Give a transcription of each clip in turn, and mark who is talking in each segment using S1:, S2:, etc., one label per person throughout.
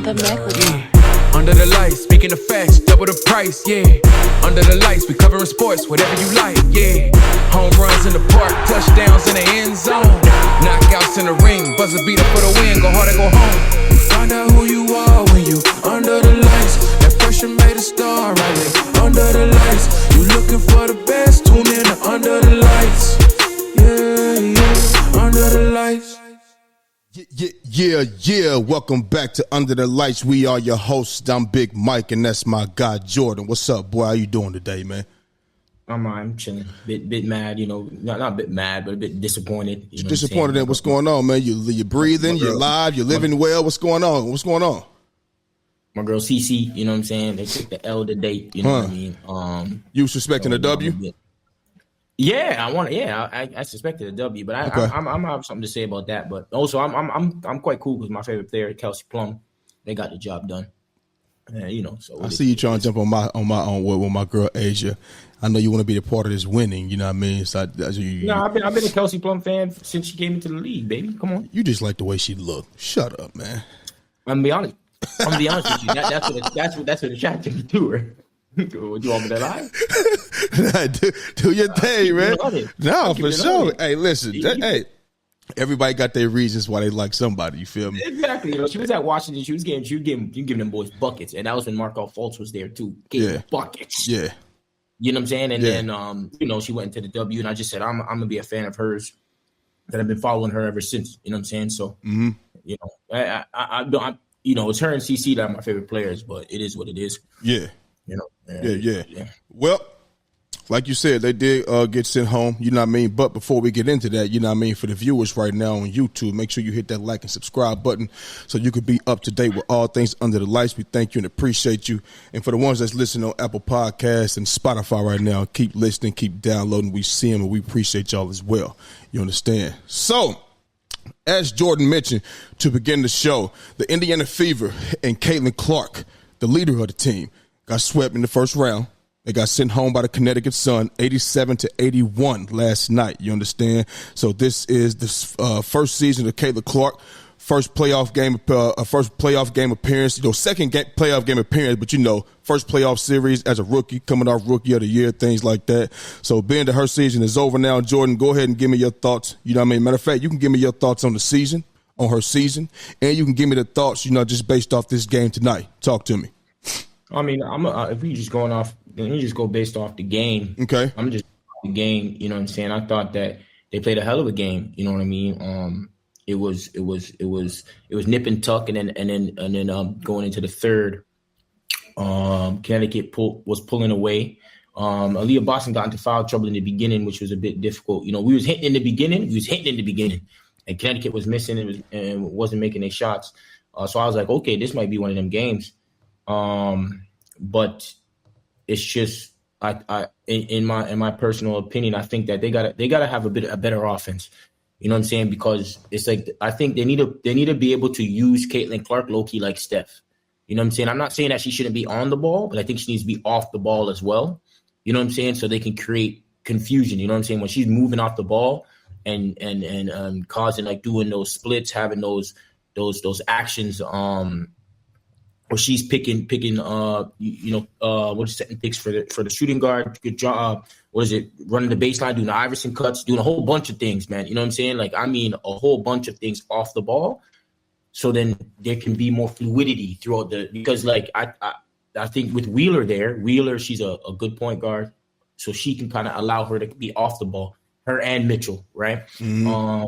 S1: Under the lights, speaking of facts, double the price, yeah. Under the lights, we covering sports, whatever you like, yeah. Home runs in the park, touchdowns in the end zone. Knockouts in the ring, buzzer beater for the win, go hard or go home. Find out who you are when you under the lights. That pressure made a star, right there. Under the lights, you looking for the best, tune in to Under the Lights. Yeah, under the lights.
S2: Yeah. Welcome back to Under the Lights. We are your hosts. I'm Big Mike, and that's my guy, Jordan. What's up, boy? How you doing today, man?
S3: I'm chilling. Bit mad, not a bit mad, but a bit disappointed.
S2: Disappointed in what's going on, man? You breathing, you're alive, you're living well. What's going on?
S3: My girl CC, you know what I'm saying? They took the L today, you know what I mean?
S2: You was suspecting a W?
S3: Yeah, I suspected a W, but I'm have something to say about that. But also, I'm quite cool because my favorite player, Kelsey Plum, they got the job done. So
S2: I see you trying to jump on my own with my girl Asia. I know you want to be a part of this winning. You know what I mean? So
S3: I've been a Kelsey Plum fan since she came into the league, baby. Come on.
S2: You just like the way she looked. Shut up, man.
S3: I'm gonna be honest with you. That's what attracted me to her. Do you want me to lie?
S2: do your thing, man. No, for sure. Hey, listen. Hey, everybody got their reasons why they like somebody. You feel me?
S3: Exactly. She was at Washington. She was giving them boys buckets, and that was when Markelle Fultz was there too. Gave buckets.
S2: Yeah.
S3: You know what I'm saying? And then she went into the W, and I just said I'm gonna be a fan of hers. That I've been following her ever since. You know what I'm saying? So, I it's her and CC that are my favorite players, but it is what it is.
S2: Yeah. Yeah. Well, like you said, they did get sent home, you know what I mean? But before we get into that, you know what I mean, for the viewers right now on YouTube, make sure you hit that like and subscribe button so you could be up to date with all things Under the Lights. We thank you and appreciate you. And for the ones that's listening on Apple Podcasts and Spotify right now, keep listening, keep downloading. We see them and we appreciate y'all as well. You understand? So, as Jordan mentioned to begin the show, the Indiana Fever and Caitlin Clark, the leader of the team, got swept in the first round. They got sent home by the Connecticut Sun, 87-81 last night. You understand? So this is the first season of Caitlin Clark, first playoff game appearance. Second playoff game appearance, but first playoff series as a rookie, coming off Rookie of the Year, things like that. So being that her season is over now, Jordan, go ahead and give me your thoughts. You know what I mean? Matter of fact, you can give me your thoughts on the season, on her season, and you can give me the thoughts, just based off this game tonight. Talk to me.
S3: I mean, if we just going off, then you just go based off the game.
S2: Okay.
S3: I'm just the game. You know what I'm saying? I thought that they played a hell of a game. You know what I mean? It was nip and tuck, and then going into the third, Connecticut was pulling away. Aaliyah Boston got into foul trouble in the beginning, which was a bit difficult. We was hitting in the beginning. And Connecticut was missing and wasn't making their shots. So I was like, okay, this might be one of them games. But it's just in my personal opinion, I think that they gotta have a better offense. You know what I'm saying? Because it's like I think they need to be able to use Caitlin Clark low-key like Steph. You know what I'm saying? I'm not saying that she shouldn't be on the ball, but I think she needs to be off the ball as well. You know what I'm saying? So they can create confusion. You know what I'm saying? When she's moving off the ball and causing like doing those splits, having those actions, or she's picking what is setting picks for the shooting guard. Good job. What is it? Running the baseline, doing the Iverson cuts, doing a whole bunch of things, man. You know what I'm saying? Like, I mean, a whole bunch of things off the ball. So then there can be more fluidity throughout because like I think with Wheeler, she's a good point guard. So she can kind of allow her to be off the ball, her and Mitchell, right? Mm-hmm.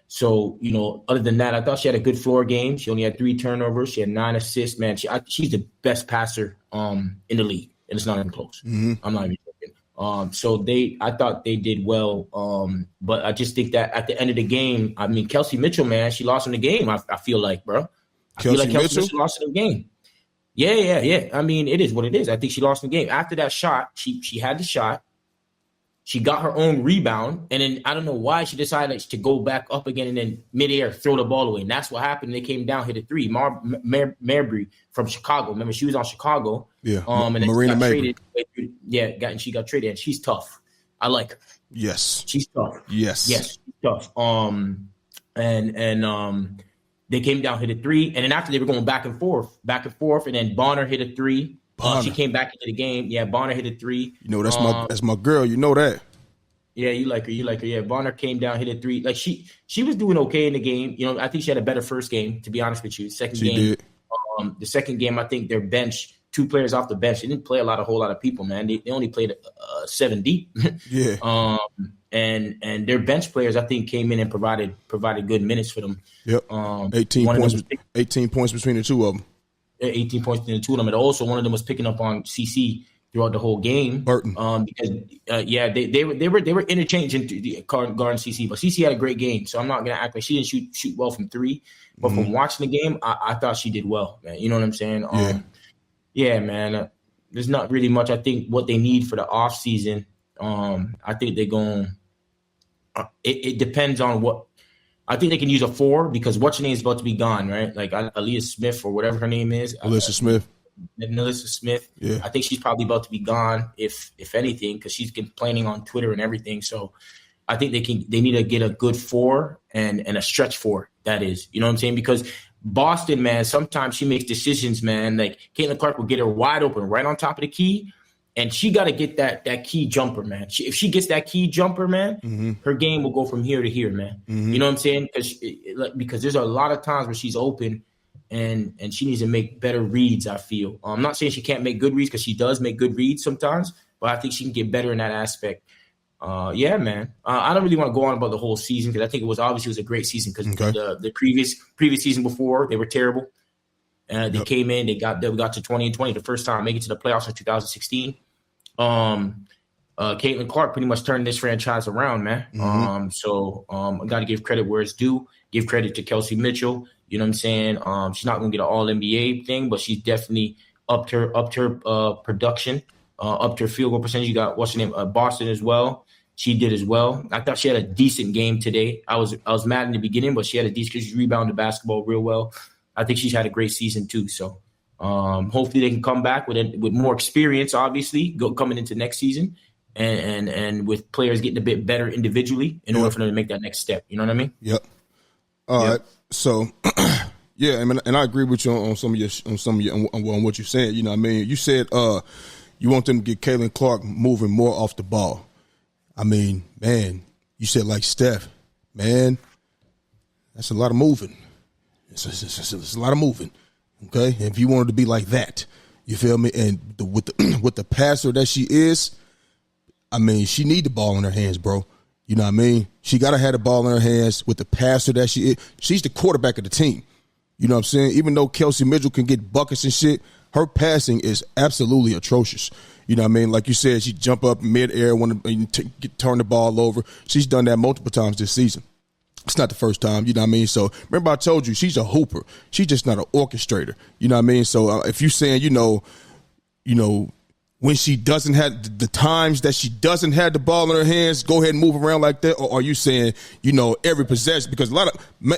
S3: So, other than that, I thought she had a good floor game. She only had 3 turnovers. She had 9 assists, man. She's the best passer in the league, and it's not even close. Mm-hmm. I'm not even joking. So I thought they did well. But I just think that at the end of the game, I mean, Kelsey Mitchell, man, she lost in the game. I feel like, bro. I feel like Kelsey Mitchell lost in the game. Yeah. I mean, it is what it is. I think she lost in the game. After that shot, she had the shot. She got her own rebound, and then I don't know why she decided to go back up again and then midair throw the ball away. And that's what happened. They came down, hit a 3. Marbury from Chicago. Remember, she was on Chicago. Yeah, and then Marina Mabry. She got traded, and she's tough. I like her.
S2: Yes.
S3: She's tough.
S2: Yes,
S3: she's tough. They came down, hit a three, and then after they were going back and forth, and then Bonner hit a three. She came back into the game. Yeah, Bonner hit a three.
S2: You know, that's my girl. You know that.
S3: Yeah, you like her. Yeah, Bonner came down, hit a three. Like she was doing okay in the game. You know, I think she had a better first game, to be honest with you. The second game, I think their bench, 2 players off the bench, they didn't play a whole lot of people, man. They only played 7 deep.
S2: Yeah.
S3: And their bench players, I think, came in and provided good minutes for them.
S2: Yep. 18 points between the two of them.
S3: 18 points between the two of them, and also one of them was picking up on CC throughout the whole game.
S2: Burton.
S3: Because they were interchanging guarding CC, but CC had a great game, so I'm not gonna act like she didn't shoot well from 3. But from watching the game, I thought she did well, man. You know what I'm saying? Yeah, man. There's not really much. I think what they need for the off season. I think they're going. It depends on what. I think they can use a 4 because what's her name is about to be gone, right? Like Aaliyah Smith or whatever her name is.
S2: Alyssa Smith.
S3: Alyssa Smith.
S2: Yeah.
S3: I think she's probably about to be gone, if anything, because she's complaining on Twitter and everything. So I think they need to get a good 4 and a stretch 4. That is, you know what I'm saying? Because Boston, man, sometimes she makes decisions, man. Like Caitlin Clark will get her wide open right on top of the key. And she got to get that key jumper, man. If she gets that key jumper, man, her game will go from here to here, man. You know what I'm saying? Because there's a lot of times where she's open and she needs to make better reads, I feel. I'm not saying she can't make good reads because she does make good reads sometimes, but I think she can get better in that aspect. Yeah, man. I don't really want to go on about the whole season because I think it was a great season because the previous season before, they were terrible. They came in, they got to 2020, the first time making it to the playoffs in 2016. Caitlin Clark pretty much turned this franchise around, man. So I got to give credit where it's due. Give credit to Kelsey Mitchell. You know what I'm saying? She's not going to get an All-NBA thing, but she's definitely upped her production, upped her field goal percentage. You got what's her name, Boston as well. She did as well. I thought she had a decent game today. I was mad in the beginning, but she had a decent because she rebounded the basketball real well. I think she's had a great season too. So hopefully they can come back with more experience, obviously, coming into next season, and with players getting a bit better individually in order for them to make that next step. You know what I mean?
S2: Yep. All right. So, yeah, and I agree with you on some of your on what you're saying. You know what I mean? You said you want them to get Caitlin Clark moving more off the ball. I mean, man, you said like Steph, man, that's a lot of moving. It's a lot of moving, okay? And if you wanted to be like that, you feel me? And with the passer that she is, I mean, she need the ball in her hands, bro. You know what I mean? She got to have the ball in her hands with the passer that she is. She's the quarterback of the team. You know what I'm saying? Even though Kelsey Mitchell can get buckets and shit, her passing is absolutely atrocious. You know what I mean? Like you said, she jump up mid-air, want to turn the ball over. She's done that multiple times this season. It's not the first time, you know what I mean? So remember I told you, she's a hooper. She's just not an orchestrator, you know what I mean? So if you're saying, you know, when she doesn't have the times that she doesn't have the ball in her hands, go ahead and move around like that? Or are you saying, you know, every possession? Because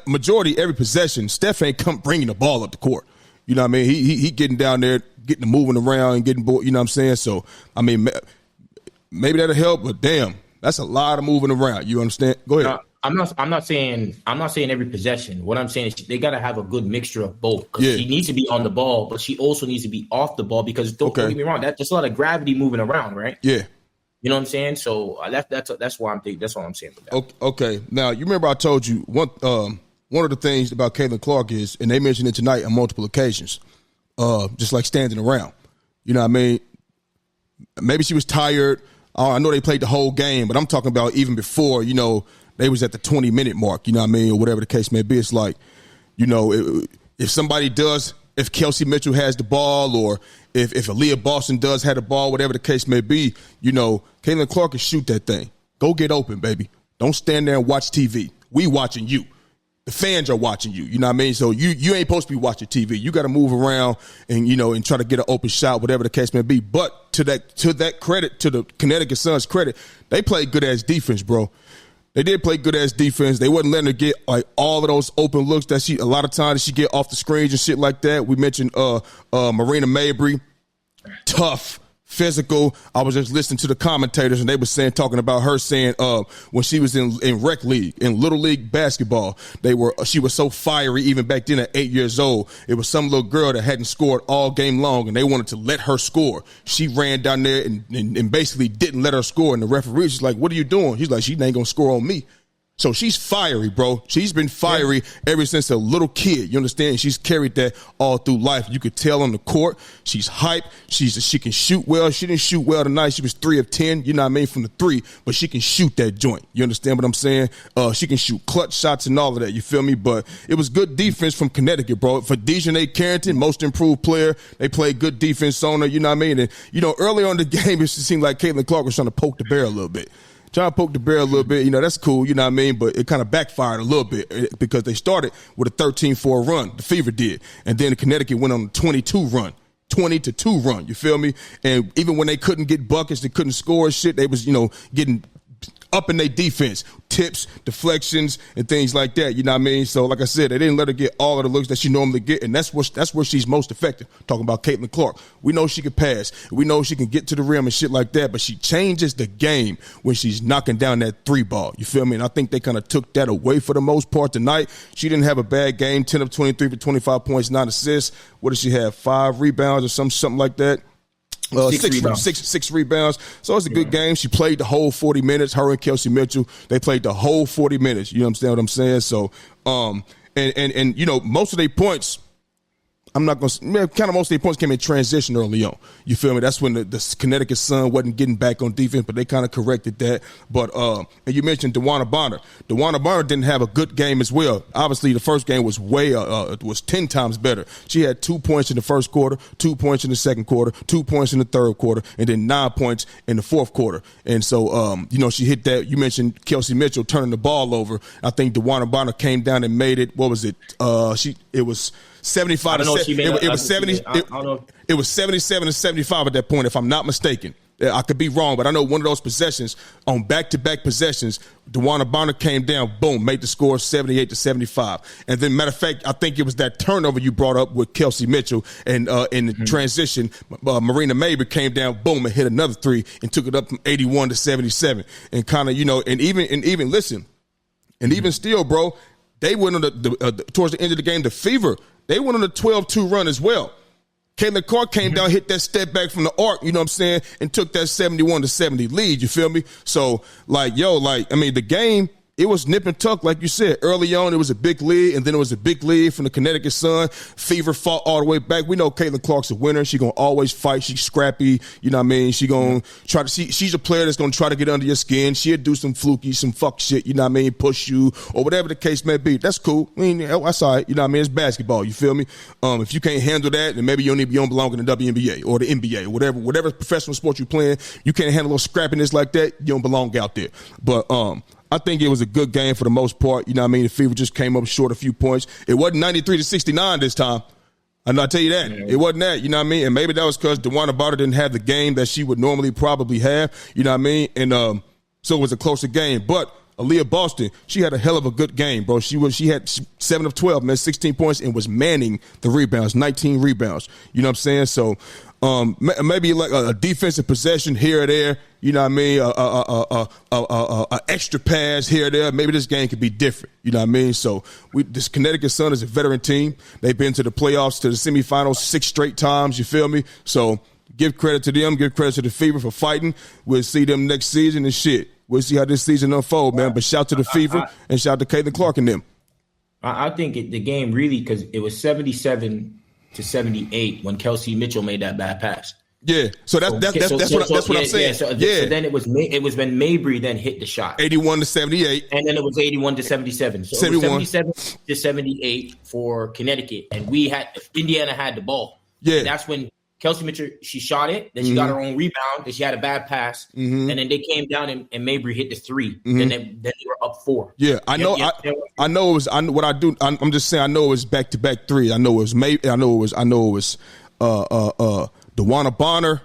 S2: majority every possession, Steph ain't bringing the ball up the court. You know what I mean? He getting down there, getting moving around and getting, you know what I'm saying? So, I mean, maybe that'll help, but damn, that's a lot of moving around. You understand? Go ahead.
S3: I'm not saying every possession. What I'm saying is they got to have a good mixture of both.
S2: Yeah.
S3: She needs to be on the ball, but she also needs to be off the ball because don't get me wrong, that's a lot of gravity moving around, right?
S2: Yeah.
S3: You know what I'm saying? So that's why I'm thinking. That's what I'm saying.
S2: Okay. Now you remember I told you one of the things about Caitlin Clark is, and they mentioned it tonight on multiple occasions, just like standing around. You know what I mean? Maybe she was tired. I know they played the whole game, but I'm talking about even before, you know, they was at the 20-minute mark, you know what I mean, or whatever the case may be. It's like, you know, if Kelsey Mitchell has the ball or if Aaliyah Boston does have the ball, whatever the case may be, you know, Caitlin Clark can shoot that thing. Go get open, baby. Don't stand there and watch TV. We watching you. The fans are watching you. You know what I mean? So you ain't supposed to be watching TV. You got to move around and, you know, and try to get an open shot, whatever the case may be. But to that credit, to the Connecticut Suns credit, they played good-ass defense, bro. They did play good-ass defense. They wasn't letting her get, like, all of those open looks that a lot of times she get off the screens and shit like that. We mentioned Marina Mabry. Tough physical. I was just listening to the commentators, and they were talking about her saying, when she was in rec league, in little league basketball, she was so fiery even back then at 8 years old. It was some little girl that hadn't scored all game long, and they wanted to let her score. She ran down there and basically didn't let her score. And the referee was like, "What are you doing?" She's like, "She ain't gonna score on me." So she's fiery, bro. She's been fiery ever since a little kid. You understand? She's carried that all through life. You could tell on the court. She's hype. She can shoot well. She didn't shoot well tonight. She was 3 of 10. You know what I mean? From the 3, but she can shoot that joint. You understand what I'm saying? She can shoot clutch shots and all of that. You feel me? But it was good defense from Connecticut, bro. For Dejanay Carrington, most improved player, they played good defense on her. You know what I mean? And early on in the game, it seemed like Caitlin Clark was trying to poke the bear a little bit. Trying to poke the bear a little bit, that's cool, you know what I mean? But it kind of backfired a little bit because they started with a 13-4 run, the Fever did. And then Connecticut went on a 22 run, 20-2 run, you feel me? And even when they couldn't get buckets, they couldn't score shit, they was, getting up in their defense, tips, deflections, and things like that, you know what I mean? So, like I said, they didn't let her get all of the looks that she normally get, and that's where she's most effective. Talking about Caitlin Clark. We know she can pass. We know she can get to the rim and shit like that, but she changes the game when she's knocking down that 3 ball. You feel me? And I think they kind of took that away for the most part tonight. She didn't have a bad game, 10 of 23 for 25 points, 9 assists. What did she have, 5 rebounds or something like that? 6 rebounds. So it's a good game. She played the whole 40 minutes. Her and Kelsey Mitchell, they played the whole 40 minutes. You understand what I'm saying? So, and most of their points, I'm not going to – kind of most of their points came in transition early on. You feel me? That's when the Connecticut Sun wasn't getting back on defense, but they kind of corrected that. But and you mentioned DeWanna Bonner. DeWanna Bonner didn't have a good game as well. Obviously, the first game was was 10 times better. She had 2 points in the first quarter, 2 points in the second quarter, 2 points in the third quarter, and then 9 points in the fourth quarter. And so, she hit that. You mentioned Kelsey Mitchell turning the ball over. I think DeWanna Bonner came down and made it. What was it? It was 75 to 70. It was 70. It was 77 to 75 at that point, if I'm not mistaken. I could be wrong, but I know one of those possessions on back-to-back possessions, DeWanna Bonner came down, boom, made the score 78 to 75. And then, matter of fact, I think it was that turnover you brought up with Kelsey Mitchell, and in the transition, Marina Mabry came down, boom, and hit another 3 and took it up from 81 to 77. And kind of, and even listen, and even still, bro, they went on towards the end of the game, the Fever. They went on a 12-2 run as well. Caitlin Clark came down, hit that step back from the arc, you know what I'm saying, and took that 71 to 70 lead, you feel me? So, the game, it was nip and tuck, like you said. Early on, it was a big lead, and then it was a big lead from the Connecticut Sun. Fever fought all the way back. We know Caitlin Clark's a winner. She's going to always fight. She's scrappy, you know what I mean? She's going to try to see. She's a player that's going to try to get under your skin. She'll do some fluky, some fuck shit, you know what I mean? Push you, or whatever the case may be. That's cool. I mean, that's all right. You know what I mean? It's basketball, you feel me? If you can't handle that, then maybe you don't belong in the WNBA or the NBA or whatever professional sport you're playing. You can't handle a little scrappiness like that, you don't belong out there. But, I think it was a good game for the most part. You know what I mean? The Fever just came up short a few points. It wasn't 93 to 69 this time. And I'll tell you that. It wasn't that, you know what I mean? And maybe that was because DeWanna Bonner didn't have the game that she would normally probably have, you know what I mean? And so it was a closer game. But Aaliyah Boston, she had a hell of a good game, bro. She had 7 of 12, man, 16 points, and was manning the rebounds, 19 rebounds. You know what I'm saying? So maybe like a defensive possession here or there, you know what I mean? A extra pass here or there. Maybe this game could be different. You know what I mean? So this Connecticut Sun is a veteran team. They've been to the playoffs, to the semifinals 6 straight times. You feel me? So give credit to them. Give credit to the Fever for fighting. We'll see them next season and shit. We'll see how this season unfold, man. But shout to the Fever and shout to Caitlin Clark and them.
S3: I think the game really, because it was 77 to 78 when Kelsey Mitchell made that bad pass.
S2: Yeah, so that's what I'm saying.
S3: So then it was when Mabry then hit the shot.
S2: 81 to 78.
S3: And then it was 81 to 77. So 71. It was 77 to 78 for Connecticut. And Indiana had the ball.
S2: Yeah.
S3: And that's when Kelsey Mitchell, she shot it, then she got her own rebound, then she had a bad pass, and then they came down and Mabry hit the 3. Then they were up 4.
S2: Yeah, I know it was. I'm just saying. I know it was back-to-back 3. I know it was DeWanna Bonner,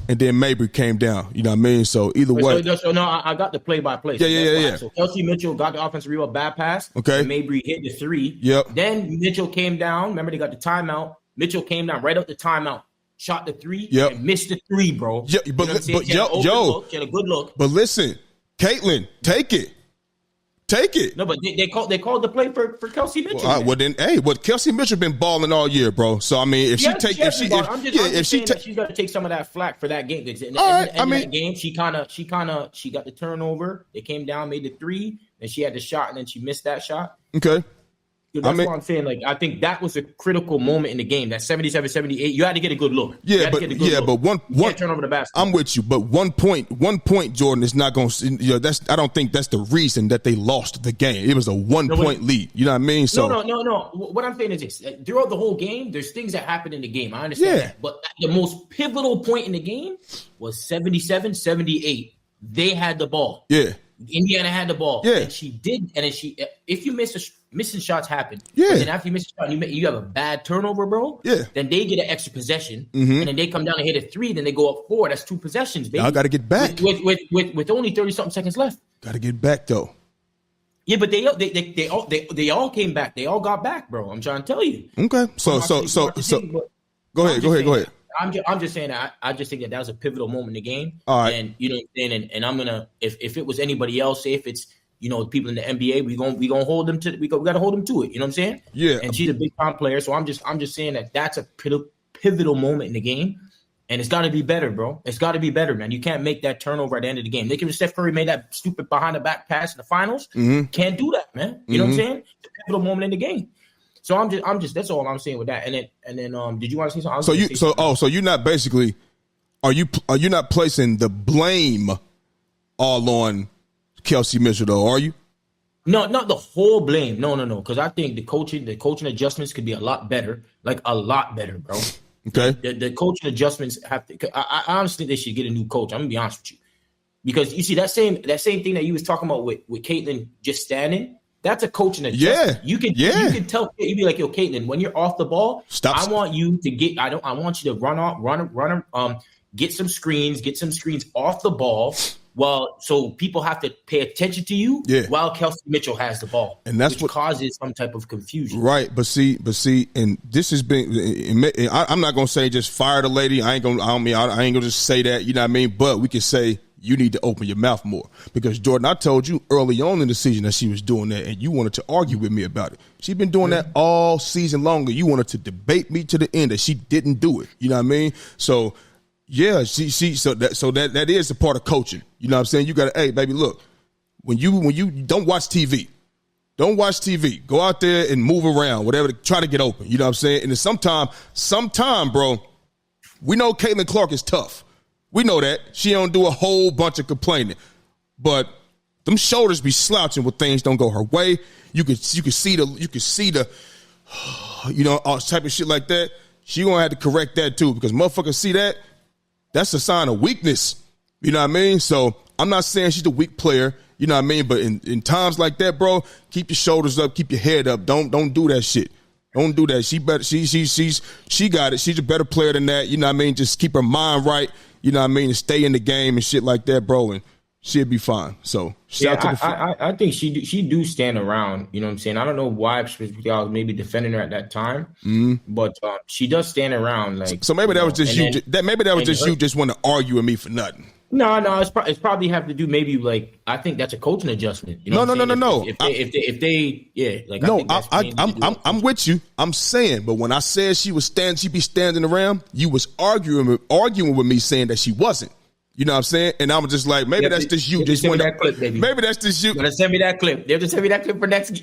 S2: and then Mabry came down. You know what I mean? So either way.
S3: So no, I got the play-by-play.
S2: Yeah.
S3: So Kelsey Mitchell got the offensive rebound, bad pass.
S2: Okay.
S3: And Mabry hit the 3.
S2: Yep.
S3: Then Mitchell came down. Remember, they got the timeout. Mitchell came down right up the timeout. shot the three
S2: Yep.
S3: and missed the three, bro.
S2: Yeah, but,
S3: you know what I'm saying?
S2: but
S3: She had an open look. She had a good look.
S2: But listen, Caitlin, take it. Take it.
S3: No, but they called the play for Kelsey Mitchell.
S2: Kelsey Mitchell been balling all year, bro. So I mean,
S3: she's got to take some of that flack for that game. That game, she got the turnover. They came down, made the three, and she had the shot, and then she missed that shot.
S2: Okay.
S3: So that's what I'm saying. Like, I think that was a critical moment in the game. That 77-78, you had to get a good look.
S2: But one
S3: turn over the basket.
S2: I'm with you, but one point, Jordan, is not going to. I don't think that's the reason that they lost the game. It was a 1 point lead. You know what I mean? So
S3: no. What I'm saying is this: throughout the whole game, there's things that happen in the game. I understand that, but the most pivotal point in the game was 77-78. They had the ball.
S2: Yeah.
S3: Indiana had the ball.
S2: Yeah.
S3: And she did. And then if you missing shots happen.
S2: Yeah.
S3: And then after you miss a shot, you have a bad turnover, bro.
S2: Yeah.
S3: Then they get an extra possession. And then they come down and hit a three. Then they go up 4. That's 2 possessions, baby.
S2: I got to get back.
S3: With only 30-something seconds left. Got
S2: to get back, though.
S3: Yeah, but they all came back. They all got back, bro. I'm trying to tell you.
S2: Okay. So go ahead.
S3: I'm just saying that I just think that was a pivotal moment in the game.
S2: All right.
S3: And you know what I'm saying, and I'm gonna if it was anybody else, say if it's people in the NBA, we gonna hold them to we gotta hold them to it. You know what I'm saying?
S2: Yeah.
S3: And she's a big time player, so I'm just saying that that's a pivotal moment in the game, and it's got to be better, bro. It's got to be better, man. You can't make that turnover at the end of the game. Nick and Steph Curry made that stupid behind the back pass in the finals. Can't do that, man. You know what I'm saying? It's a pivotal moment in the game. So I'm just that's all I'm saying with that. And then did you want to say something?
S2: So you're not basically are you not placing the blame all on Kelsey Mitchell though, are you?
S3: No, not the whole blame. No. Because I think the coaching adjustments could be a lot better, like a lot better, bro.
S2: Okay.
S3: The coaching adjustments have to. I honestly think they should get a new coach. I'm gonna be honest with you, because you see that same thing that you was talking about with Caitlin just standing. That's a coaching adjustment. You can tell, you'd be like, yo, Caitlin, when you're off the ball, I want you to get, I want you to run, get some screens off the ball. Well, so people have to pay attention to you while Kelsey Mitchell has the ball. And that's what causes some type of confusion.
S2: Right. But see, and this has been, I'm not going to say just fire the lady. I ain't going to just say that, you know what I mean? But we can say, you need to open your mouth more. Because, Jordan, I told you early on in the season that she was doing that, and you wanted to argue with me about it. She's been doing that all season long, and you wanted to debate me to the end that she didn't do it. You know what I mean? So, yeah, that is a part of coaching. You know what I'm saying? You got to, hey, baby, look, when you don't watch TV. Don't watch TV. Go out there and move around, whatever, try to get open. You know what I'm saying? And then sometime, bro, we know Caitlin Clark is tough. We know that. She don't do a whole bunch of complaining. But them shoulders be slouching when things don't go her way. You could see the all type of shit like that. She gonna have to correct that too, because motherfuckers see that. That's a sign of weakness. You know what I mean? So I'm not saying she's a weak player. You know what I mean? But in times like that, bro, keep your shoulders up, keep your head up. Don't do that shit. Don't do that. She got it. She's a better player than that. You know what I mean? Just keep her mind right. You know what I mean? And stay in the game and shit like that, bro. And she'll be fine. So
S3: I think she do stand around. You know what I'm saying? I don't know why specifically I was maybe defending her at that time, but she does stand around. Like,
S2: so maybe that was just you. Maybe that was just you just want to argue with me for nothing.
S3: No, it's probably have to do maybe like I think that's a coaching adjustment. You know
S2: no.
S3: If they like
S2: no, I'm with you. I'm saying, but when I said she be standing around, you was arguing with me saying that she wasn't. You know what I'm saying? And I was just like, maybe that's just you. Just want that clip, baby. Maybe that's just you.
S3: You're gonna send me that clip. They're just send me that clip for next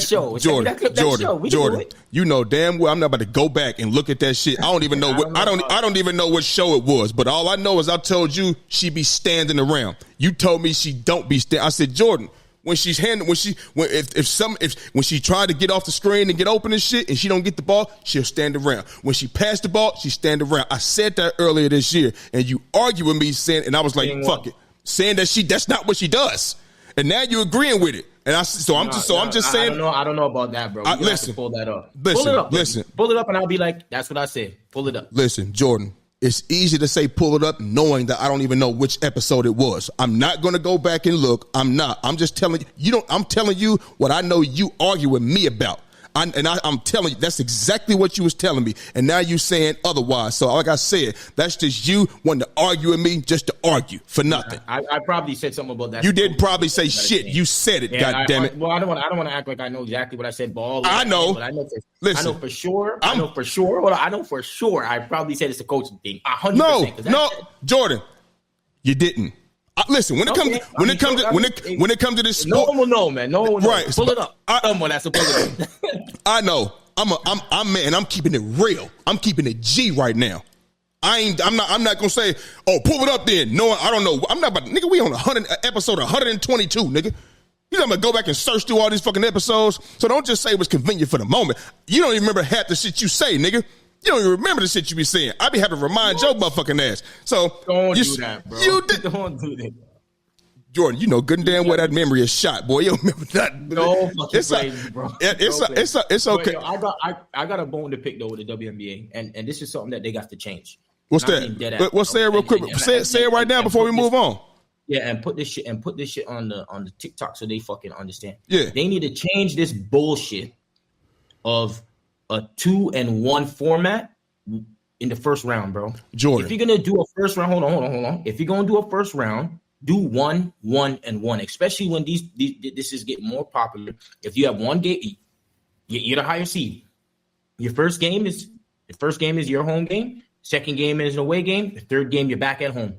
S3: show.
S2: Jordan, you know damn well I'm not about to go back and look at that shit. I don't even know I don't even know what show it was. But all I know is I told you she be standing around. You told me she don't be standing. I said, Jordan, when she tried to get off the screen and get open and shit, and she don't get the ball, she'll stand around. When she passed the ball, she stand around. I said that earlier this year, and you argue with me saying, and I was like, fuck it, saying that's not what she does, and now you're agreeing with it. And I'm just saying.
S3: I don't know about that, bro. You have to pull that up.
S2: Listen.
S3: Pull it up, and I'll be like, that's what I said. Pull it up.
S2: Listen, Jordan. It's easy to say pull it up knowing that I don't even know which episode it was. I'm not going to go back and look. I'm not. I'm just telling you. I'm telling you what I know you argue with me about. I'm telling you, that's exactly what you was telling me. And now you saying otherwise. So like I said, that's just you wanting to argue with me just to argue for nothing.
S3: I probably said something about that.
S2: You didn't probably say shit. You said it, God damn it.
S3: Well, I don't want to act like I know exactly what I said.
S2: I know.
S3: But I know for sure. I know for sure. I probably said it's a coaching thing. 100%.
S2: No, Jordan, you didn't. Listen, when it comes to this sport,
S3: no one will know, man. No one will know.
S2: Right,
S3: pull it up. Someone has to pull it up.
S2: I know. I'm keeping it real. I'm keeping it G right now. I'm not gonna say, oh, pull it up then. No, I don't know. I'm not about, nigga, we on episode 122, nigga. You know I'm gonna go back and search through all these fucking episodes. So don't just say it was convenient for the moment. You don't even remember half the shit you say, nigga. You don't even remember the shit you be saying. I be having to remind your motherfucking ass. So
S3: don't do that, bro. Don't do that.
S2: Jordan, you know good and damn well that memory is shot, boy. You don't remember that.
S3: No fucking crazy, bro.
S2: It's okay.
S3: Yo, I got a bone to pick though with the WNBA, and this is something that they got to change.
S2: What's that? Let's say it real quick. Say it right now before we move on.
S3: Yeah, and put this shit on the TikTok so they fucking understand.
S2: Yeah,
S3: they need to change this bullshit of a 2-1 format in the first round, bro.
S2: Jordan,
S3: if you're gonna do a first round, hold on. If you're gonna do a first round, do 1-1-1, especially when this is getting more popular. If you have one game, you're the higher seed. Your first game is your home game. Second game is an away game. The third game you're back at home.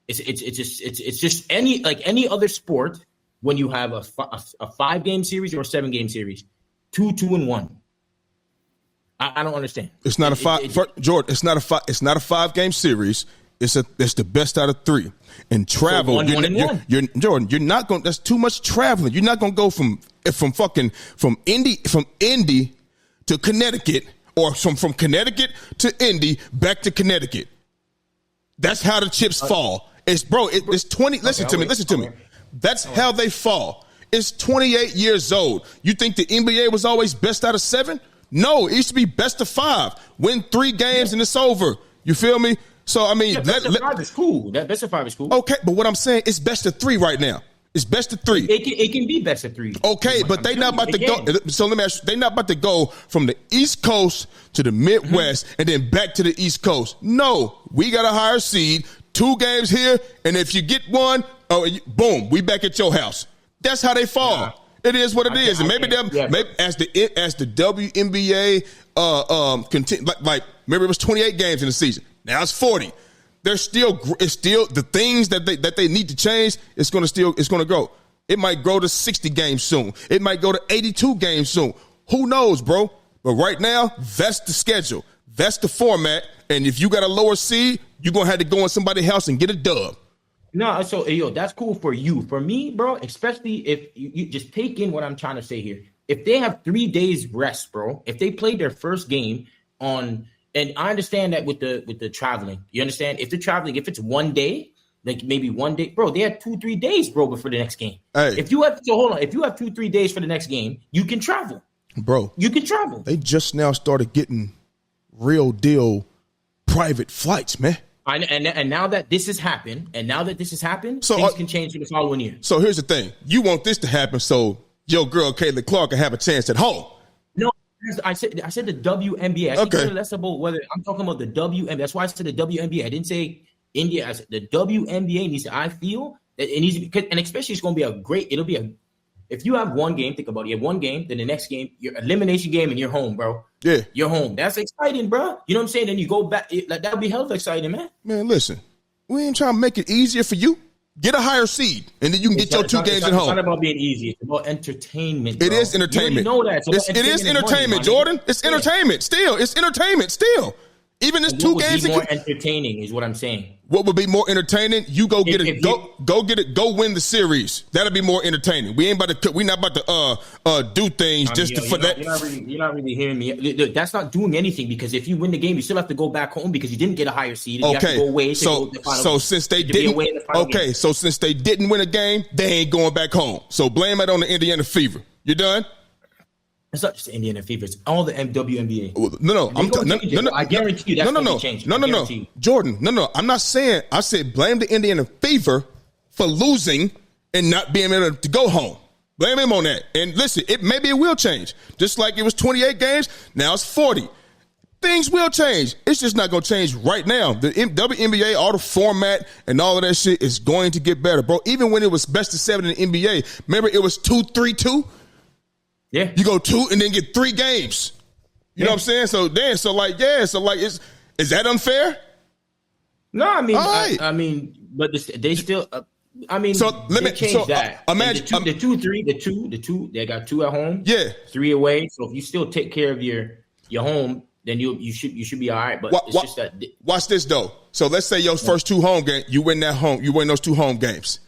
S3: It's just any other sport when you have a 5-game series or a 7-game series, 2-2-1. I don't understand.
S2: It's not a five, Jordan. It's not a 5-game series. It's the best out of 3. And travel, Jordan, you're not going. That's too much traveling. You're not going to go from Indy to Connecticut, or from Connecticut to Indy back to Connecticut. That's how the chips fall. It's 20. Listen to me. That's how they fall. It's 28 years old. You think the NBA was always best out of 7? No, it used to be best of 5. Win 3 games and it's over. You feel me? So I mean,
S3: best of 5 is cool. That best of 5 is cool.
S2: Okay, but what I'm saying is best of 3 right now. It's best of 3.
S3: It can be best of 3.
S2: Okay, but they not about to go. So let me ask you, they not about to go from the East Coast to the Midwest and then back to the East Coast. No, we got a higher seed. 2 games here, and if you get one, boom, we back at your house. That's how they fall. Nah. It is what it is, and maybe as the WNBA continue, like remember it was 28 games in the season. Now it's 40. It's still the things that they need to change. It's gonna grow. It might grow to 60 games soon. It might go to 82 games soon. Who knows, bro? But right now, that's the schedule. That's the format. And if you got a lower seed, you're gonna have to go in somebody's house and get a dub.
S3: No, so that's cool for you. For me, bro, especially if you just take in what I'm trying to say here. If they have 3 days rest, bro, if they play their first game on, and I understand that with the traveling, you understand? If they're traveling, if it's 1 day, like maybe 1 day, bro, they have 2-3 days, bro, before the next game.
S2: Hey.
S3: If you have 2-3 days for the next game, you can travel.
S2: Bro.
S3: You can travel.
S2: They just now started getting real deal private flights, man.
S3: And now that this has happened, so, things can change for the following year.
S2: So here's the thing. You want this to happen so your girl, Caitlin Clark, can have a chance at home.
S3: No, I said the WNBA. I think less about whether I'm talking about the WNBA. That's why I said the WNBA. I didn't say India. I said the WNBA needs to, I feel that it needs to be, and especially it's going to be if you have 1 game, think about it. You have 1 game, then the next game, your elimination game, and you're home, bro.
S2: Yeah.
S3: You're home. That's exciting, bro. You know what I'm saying? Then you go back. That would be hell of exciting, man.
S2: Man, listen. We ain't trying to make it easier for you. Get a higher seed, and then you can get your 2 games at home.
S3: It's not about being easy. It's about entertainment, bro.
S2: It is entertainment.
S3: You know that.
S2: It is entertainment, Jordan. It's entertainment. Still. It's entertainment. Still. Even this 2 games.
S3: What would be more entertaining is what I'm saying.
S2: What would be more entertaining? You go get it. Go get it. Go win the series. That'll be more entertaining. We ain't about to. We not about to do things for that.
S3: You're not really hearing me. That's not doing anything, because if you win the game, you still have to go back home because you didn't get a higher seed. You have to go away.
S2: So since they didn't. So since they didn't win a game, they ain't going back home. So blame it on the Indiana Fever. You done?
S3: It's not just Indiana Fever. It's all the WNBA.
S2: No.
S3: I guarantee you that's going to change.
S2: No. Jordan, no. I'm not saying. I said blame the Indiana Fever for losing and not being able to go home. Blame him on that. And listen, maybe it will change. Just like it was 28 games, now it's 40. Things will change. It's just not going to change right now. The WNBA, all the format and all of that shit is going to get better, bro. Even when it was best of 7 in the NBA, remember it was 2-3-2?
S3: Yeah.
S2: You go 2 and then get 3 games. You know what I'm saying? So is that unfair?
S3: No, I mean,
S2: right.
S3: I mean, but they still.
S2: So
S3: they changed that.
S2: Imagine
S3: the two. They got 2 at home.
S2: Yeah,
S3: 3 away. So if you still take care of your home, then you should be all right. But it's just that.
S2: Watch this though. So let's say your first 2 home games, you win those 2 home games.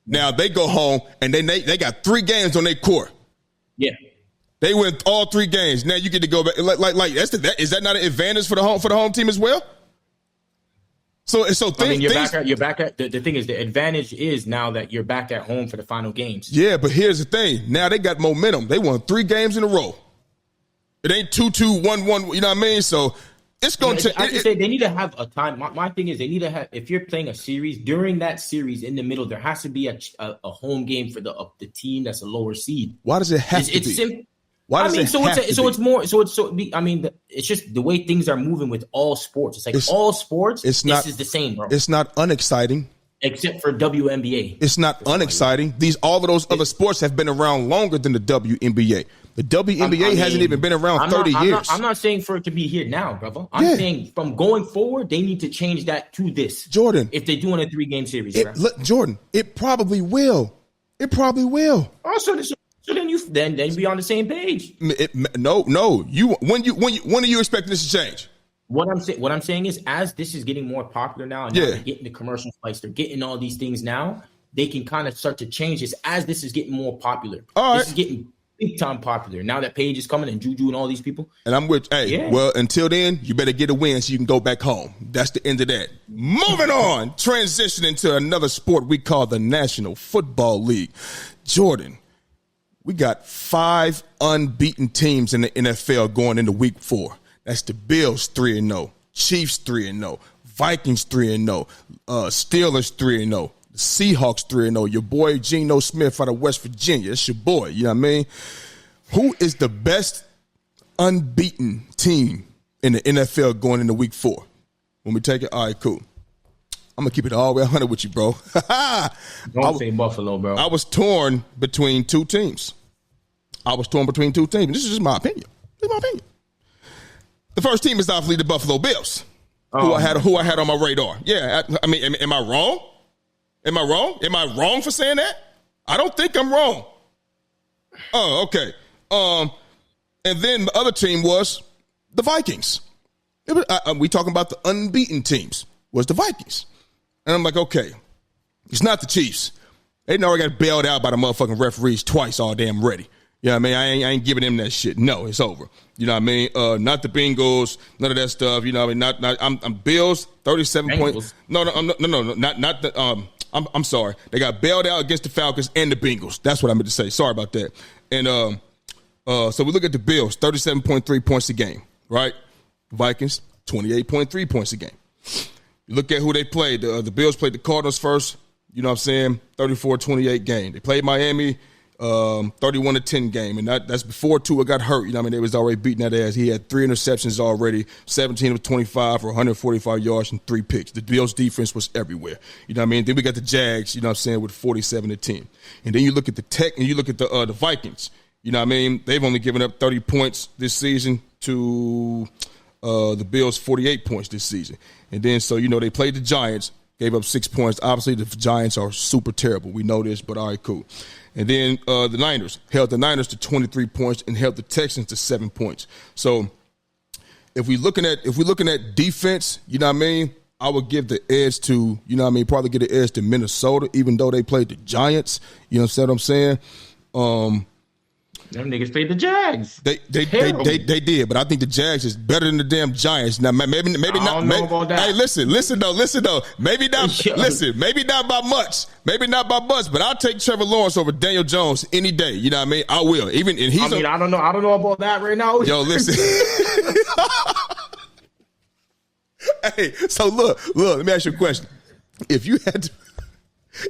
S2: Now they go home and then they got 3 games on their court.
S3: Yeah.
S2: They win all 3 games. Now you get to go back. Is that not an advantage for the home team as well? So
S3: you're back at the thing is the advantage is now that you're back at home for the final games.
S2: Yeah, but here's the thing. Now they got momentum. They won 3 games in a row. It ain't 2-2, 1-1. You know what I mean? So it's going to.
S3: I just say they need to have a time. My thing is they need to have. If you're playing a series during that series in the middle, there has to be a home game for the team that's a lower seed.
S2: Why does it have to be?
S3: Simple. It's just the way things are moving with all sports. It's like all sports. This is the same, bro.
S2: It's not unexciting,
S3: except for WNBA.
S2: It's not unexciting. All of those other sports have been around longer than the WNBA. The WNBA hasn't even been around 30 years.
S3: I'm not saying for it to be here now, brother. I'm saying from going forward, they need to change that to this.
S2: Jordan,
S3: if they're doing a 3-game series,
S2: look, Jordan, it probably will. It probably will.
S3: Also, so then you be on the same page.
S2: No. When are you expecting this to change?
S3: What I'm saying is, as this is getting more popular now, and now they're getting the commercial spikes, they're getting all these things now. They can kind of start to change this as this is getting more popular. This is getting big time popular now that Paige is coming and Juju and all these people.
S2: And I'm with. Well, until then, you better get a win so you can go back home. That's the end of that. Moving on, transitioning to another sport we call the National Football League. Jordan. We got 5 unbeaten teams in the NFL going into week 4. That's the Bills 3-0, Chiefs 3-0, Vikings 3-0, Steelers 3-0, the Seahawks 3-0. Your boy Geno Smith out of West Virginia. That's your boy. You know what I mean? Who is the best unbeaten team in the NFL going into week 4? When we take it, all right, cool. I'm going to keep it all the way 100 with you, bro.
S3: Don't say Buffalo, bro.
S2: I was torn between 2 teams. This is just my opinion. The first team is obviously the Buffalo Bills, who I had on my radar. Yeah, I mean, am I wrong? Am I wrong for saying that? I don't think I'm wrong. Oh, okay. And then the other team was the Vikings. We talking about the unbeaten teams. Was the Vikings. And I'm like, okay, it's not the Chiefs. They already got bailed out by the motherfucking referees twice all damn ready. You know what I mean? I ain't giving them that shit. No, it's over. You know what I mean? Not the Bengals, none of that stuff. You know what I mean? I'm Bills, 37 points. No, not the I'm sorry. They got bailed out against the Falcons and the Bengals. That's what I meant to say. Sorry about that. And so we look at the Bills, 37.3 points a game, right? Vikings, 28.3 points a game. You look at who they played. The Bills played the Cardinals first. You know what I'm saying? 34-28 game. They played Miami, 31-10 game. And that's before Tua got hurt. You know what I mean? They was already beating that ass. He had 3 interceptions already, 17 of 25 for 145 yards and 3 picks. The Bills defense was everywhere. You know what I mean? Then we got the Jags, you know what I'm saying, with 47-10. And then you look at the Tech and you look at the Vikings. You know what I mean? They've only given up 30 points this season to the Bills 48 points this season. And then, so, you know, they played the Giants, gave up 6 points. Obviously, the Giants are super terrible. We know this, but all right, cool. And then the Niners held the Niners to 23 points and held the Texans to 7 points. So if we're looking at defense, you know what I mean, I would give the edge to, you know what I mean, probably get the edge to Minnesota, even though they played the Giants. You know what I'm saying?
S3: Them niggas played the Jags.
S2: They did, but I think the Jags is better than the damn Giants. Now maybe not.
S3: I don't know about that.
S2: Hey, listen though. Maybe not. Maybe not by much. But I'll take Trevor Lawrence over Daniel Jones any day. You know what I mean? I will. I
S3: don't know about that right now.
S2: Yo, listen. Hey, so look. Let me ask you a question. If you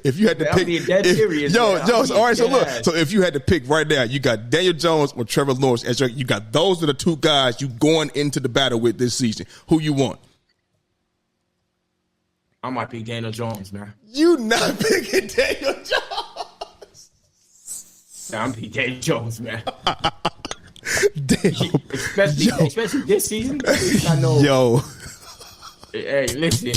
S2: If you had to
S3: Man,
S2: pick,
S3: I'm being dead serious.
S2: Yo,
S3: man.
S2: all right. So look,
S3: ass.
S2: so if you had to pick right now, you got Daniel Jones or Trevor Lawrence. You got those are the two guys you going into the battle with this season. Who you want?
S3: I might pick Daniel Jones, man.
S2: You not picking Daniel Jones?
S3: Nah, I'm picking Daniel Jones, man.
S2: Damn.
S3: Especially this season. I know.
S2: Yo.
S3: Hey, listen.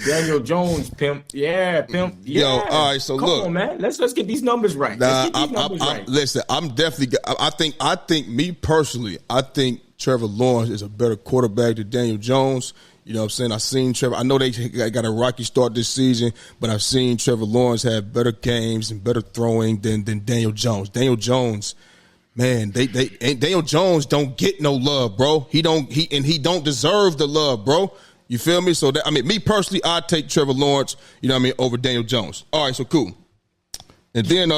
S3: Daniel Jones, pimp. Yeah, pimp. Yeah.
S2: Yo, all right, so
S3: Come
S2: look.
S3: on, man. Let's get these numbers right.
S2: Listen, I'm definitely I think me personally, I think Trevor Lawrence is a better quarterback than Daniel Jones. You know what I'm saying? I've seen Trevor. I know they got a rocky start this season, but I've seen Trevor Lawrence have better games and better throwing than Daniel Jones. Daniel Jones, man, Daniel Jones don't get no love, bro. He don't deserve the love, bro. You feel me? So me personally, I'd take Trevor Lawrence, you know what I mean, over Daniel Jones. All right, so cool. And then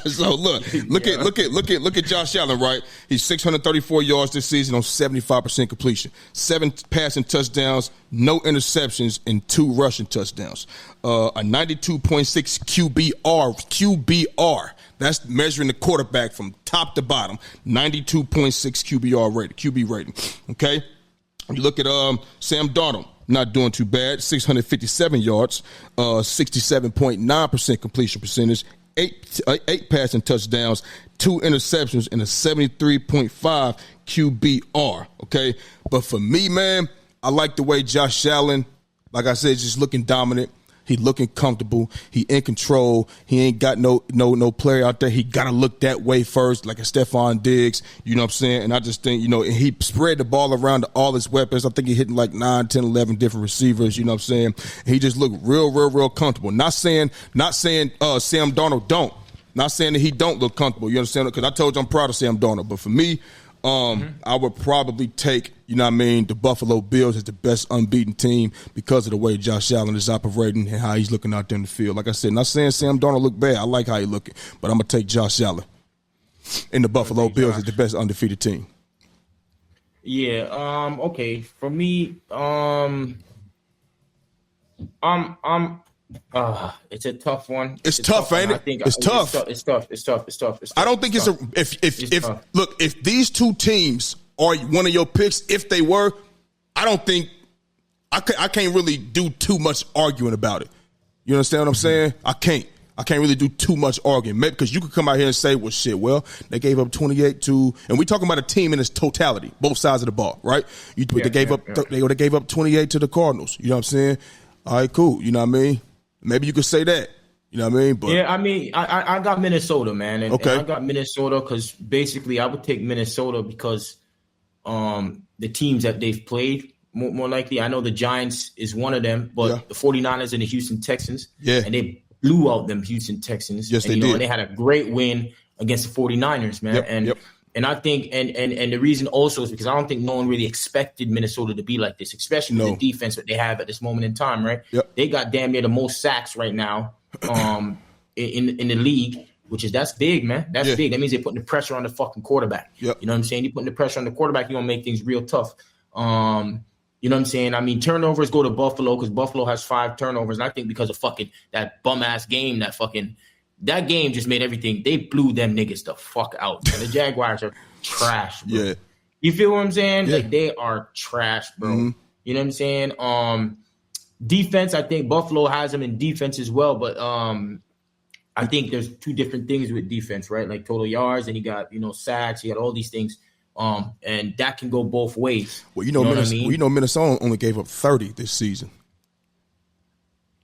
S2: so look at Josh Allen, right? He's 634 yards this season on 75% completion, 7 passing touchdowns, no interceptions, and 2 rushing touchdowns. A 92.6 QBR. That's measuring the quarterback from top to bottom. 92.6 QB rating. Okay? You look at Sam Darnold, not doing too bad, 657 yards, 67.9% completion percentage, 8 passing touchdowns, 2 interceptions, and a 73.5 QBR, okay? But for me, man, I like the way Josh Allen, like I said, just looking dominant. He looking comfortable. He in control. He ain't got no player out there. He got to look that way first, like a Stephon Diggs. You know what I'm saying? And I just think, he spread the ball around to all his weapons. I think he hitting like 9, 10, 11 different receivers. You know what I'm saying? He just looked real comfortable. Not saying Sam Darnold don't. Not saying that he don't look comfortable. You understand? Because I told you I'm proud of Sam Darnold. But for me, I would probably take, the Buffalo Bills as the best unbeaten team because of the way Josh Allen is operating and how he's looking out there in the field. Like I said, not saying Sam Darnold look bad. I like how he looking, but I'm going to take Josh Allen and the Buffalo Bills as the best undefeated team.
S3: Yeah, okay. For me, it's a tough one.
S2: It's tough, ain't it? It's tough.
S3: It's tough.
S2: I don't think if these two teams are one of your picks, if they were, I don't think I can't really do too much arguing about it. You understand what I'm saying? I can't really do too much arguing. Maybe because you could come out here and say, well, they gave up 28 to, and we're talking about a team in its totality, both sides of the ball, right? They gave up 28 to the Cardinals. You know what I'm saying? All right, cool. You know what I mean? Maybe you could say that. You know what I mean? But
S3: yeah, I got Minnesota, man. And
S2: okay.
S3: I got Minnesota because basically I would take Minnesota because the teams that they've played, more likely. I know the Giants is one of them, but the 49ers and the Houston Texans, and they blew out them Houston Texans.
S2: Yes, they did.
S3: And they had a great win against the 49ers, man. And I think and the reason also is because I don't think no one really expected Minnesota to be like this, especially with the defense that they have at this moment in time, right?
S2: Yep.
S3: They got damn near the most sacks right now in the league, that's big, man. That's big. That means they're putting the pressure on the fucking quarterback.
S2: Yep.
S3: You know what I'm saying? You're putting the pressure on the quarterback, you're going to make things real tough. You know what I'm saying? I mean, turnovers go to Buffalo because Buffalo has 5 turnovers. And I think because of fucking that bum-ass game, that game just made everything. They blew them niggas the fuck out. And the Jaguars are trash, bro. Yeah. You feel what I'm saying?
S2: Yeah.
S3: Like, they are trash, bro.
S2: Mm-hmm.
S3: You know what I'm saying? Defense, I think Buffalo has them in defense as well. But I think there's 2 different things with defense, right? Like total yards, and you got, sacks. You got all these things. And that can go both ways.
S2: Well, Minnesota only gave up 30 this season.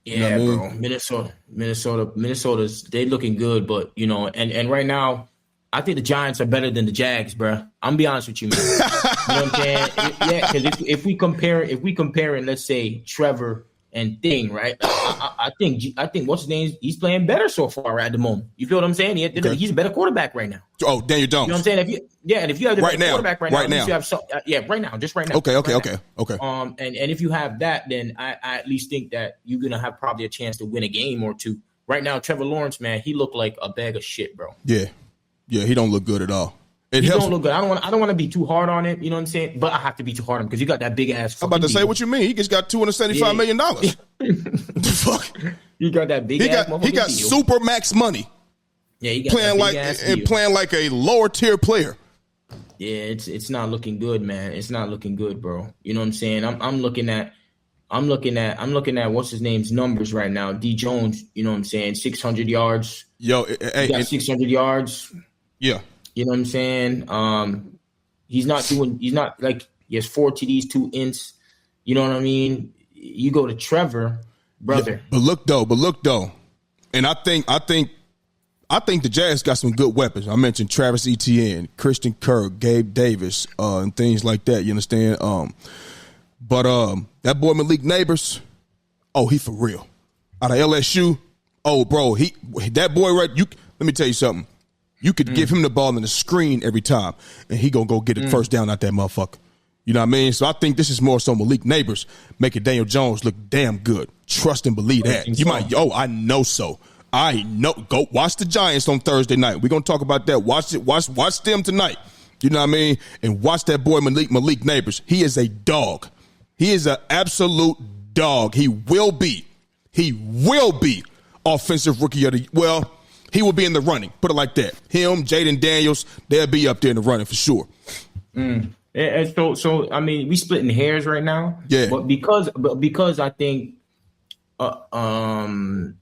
S3: Yeah, bro. Minnesota's they looking good, but and right now, I think the Giants are better than the Jags, bro. I'm be honest with you, man. You know what I'm saying? Yeah, because if we compare, let's say Trevor and Thing, right? I think what's his name? He's playing better so far at the moment. You feel what I'm saying? He's a better quarterback right now.
S2: Oh, Daniel Jones.
S3: You know what I'm saying? If you have the
S2: right now,
S3: quarterback right now, you have right now. Okay. And if you have that, then I at least think that you're gonna have probably a chance to win a game or 2. Right now, Trevor Lawrence, man, he looked like a bag of shit, bro.
S2: Yeah, he don't look good at all. It
S3: He
S2: helps.
S3: don't look good. I don't want to be too hard on it. You know what I'm saying? But I have to be too hard on him because you got that big ass.
S2: I'm about to say what you mean. He just got $275 million. The fuck?
S3: You got that big.
S2: He got super max money.
S3: Yeah, he got
S2: playing like a lower tier player.
S3: Yeah, it's not looking good, man. It's not looking good, bro. You know what I'm saying? I'm looking at what's his name's numbers right now. D Jones. You know what I'm saying? 600 yards.
S2: Yo,
S3: he got 600 yards.
S2: Yeah.
S3: You know what I'm saying? He's not like he has 4 TDs, 2 ints. You know what I mean? You go to Trevor, brother.
S2: Yeah, but look though. And I think the Jazz got some good weapons. I mentioned Travis Etienne, Christian Kirk, Gabe Davis, and things like that. You understand? But that boy Malik Neighbors, he for real. Out of LSU, bro, that boy right. Let me tell you something. You could give him the ball in the screen every time, and he gonna go get it first down out that motherfucker. You know what I mean? So I think this is more so Malik Neighbors making Daniel Jones look damn good. Trust and believe that. I know so. I know. Go watch the Giants on Thursday night. We're gonna talk about that. Watch them tonight. You know what I mean? And watch that boy Malik Neighbors. He is a dog. He is an absolute dog. He will be offensive rookie of the well. He will be in the running. Put it like that. Him, Jaden Daniels, they'll be up there in the running for sure.
S3: And so I mean, we splitting hairs right now.
S2: Yeah.
S3: But because I think, no one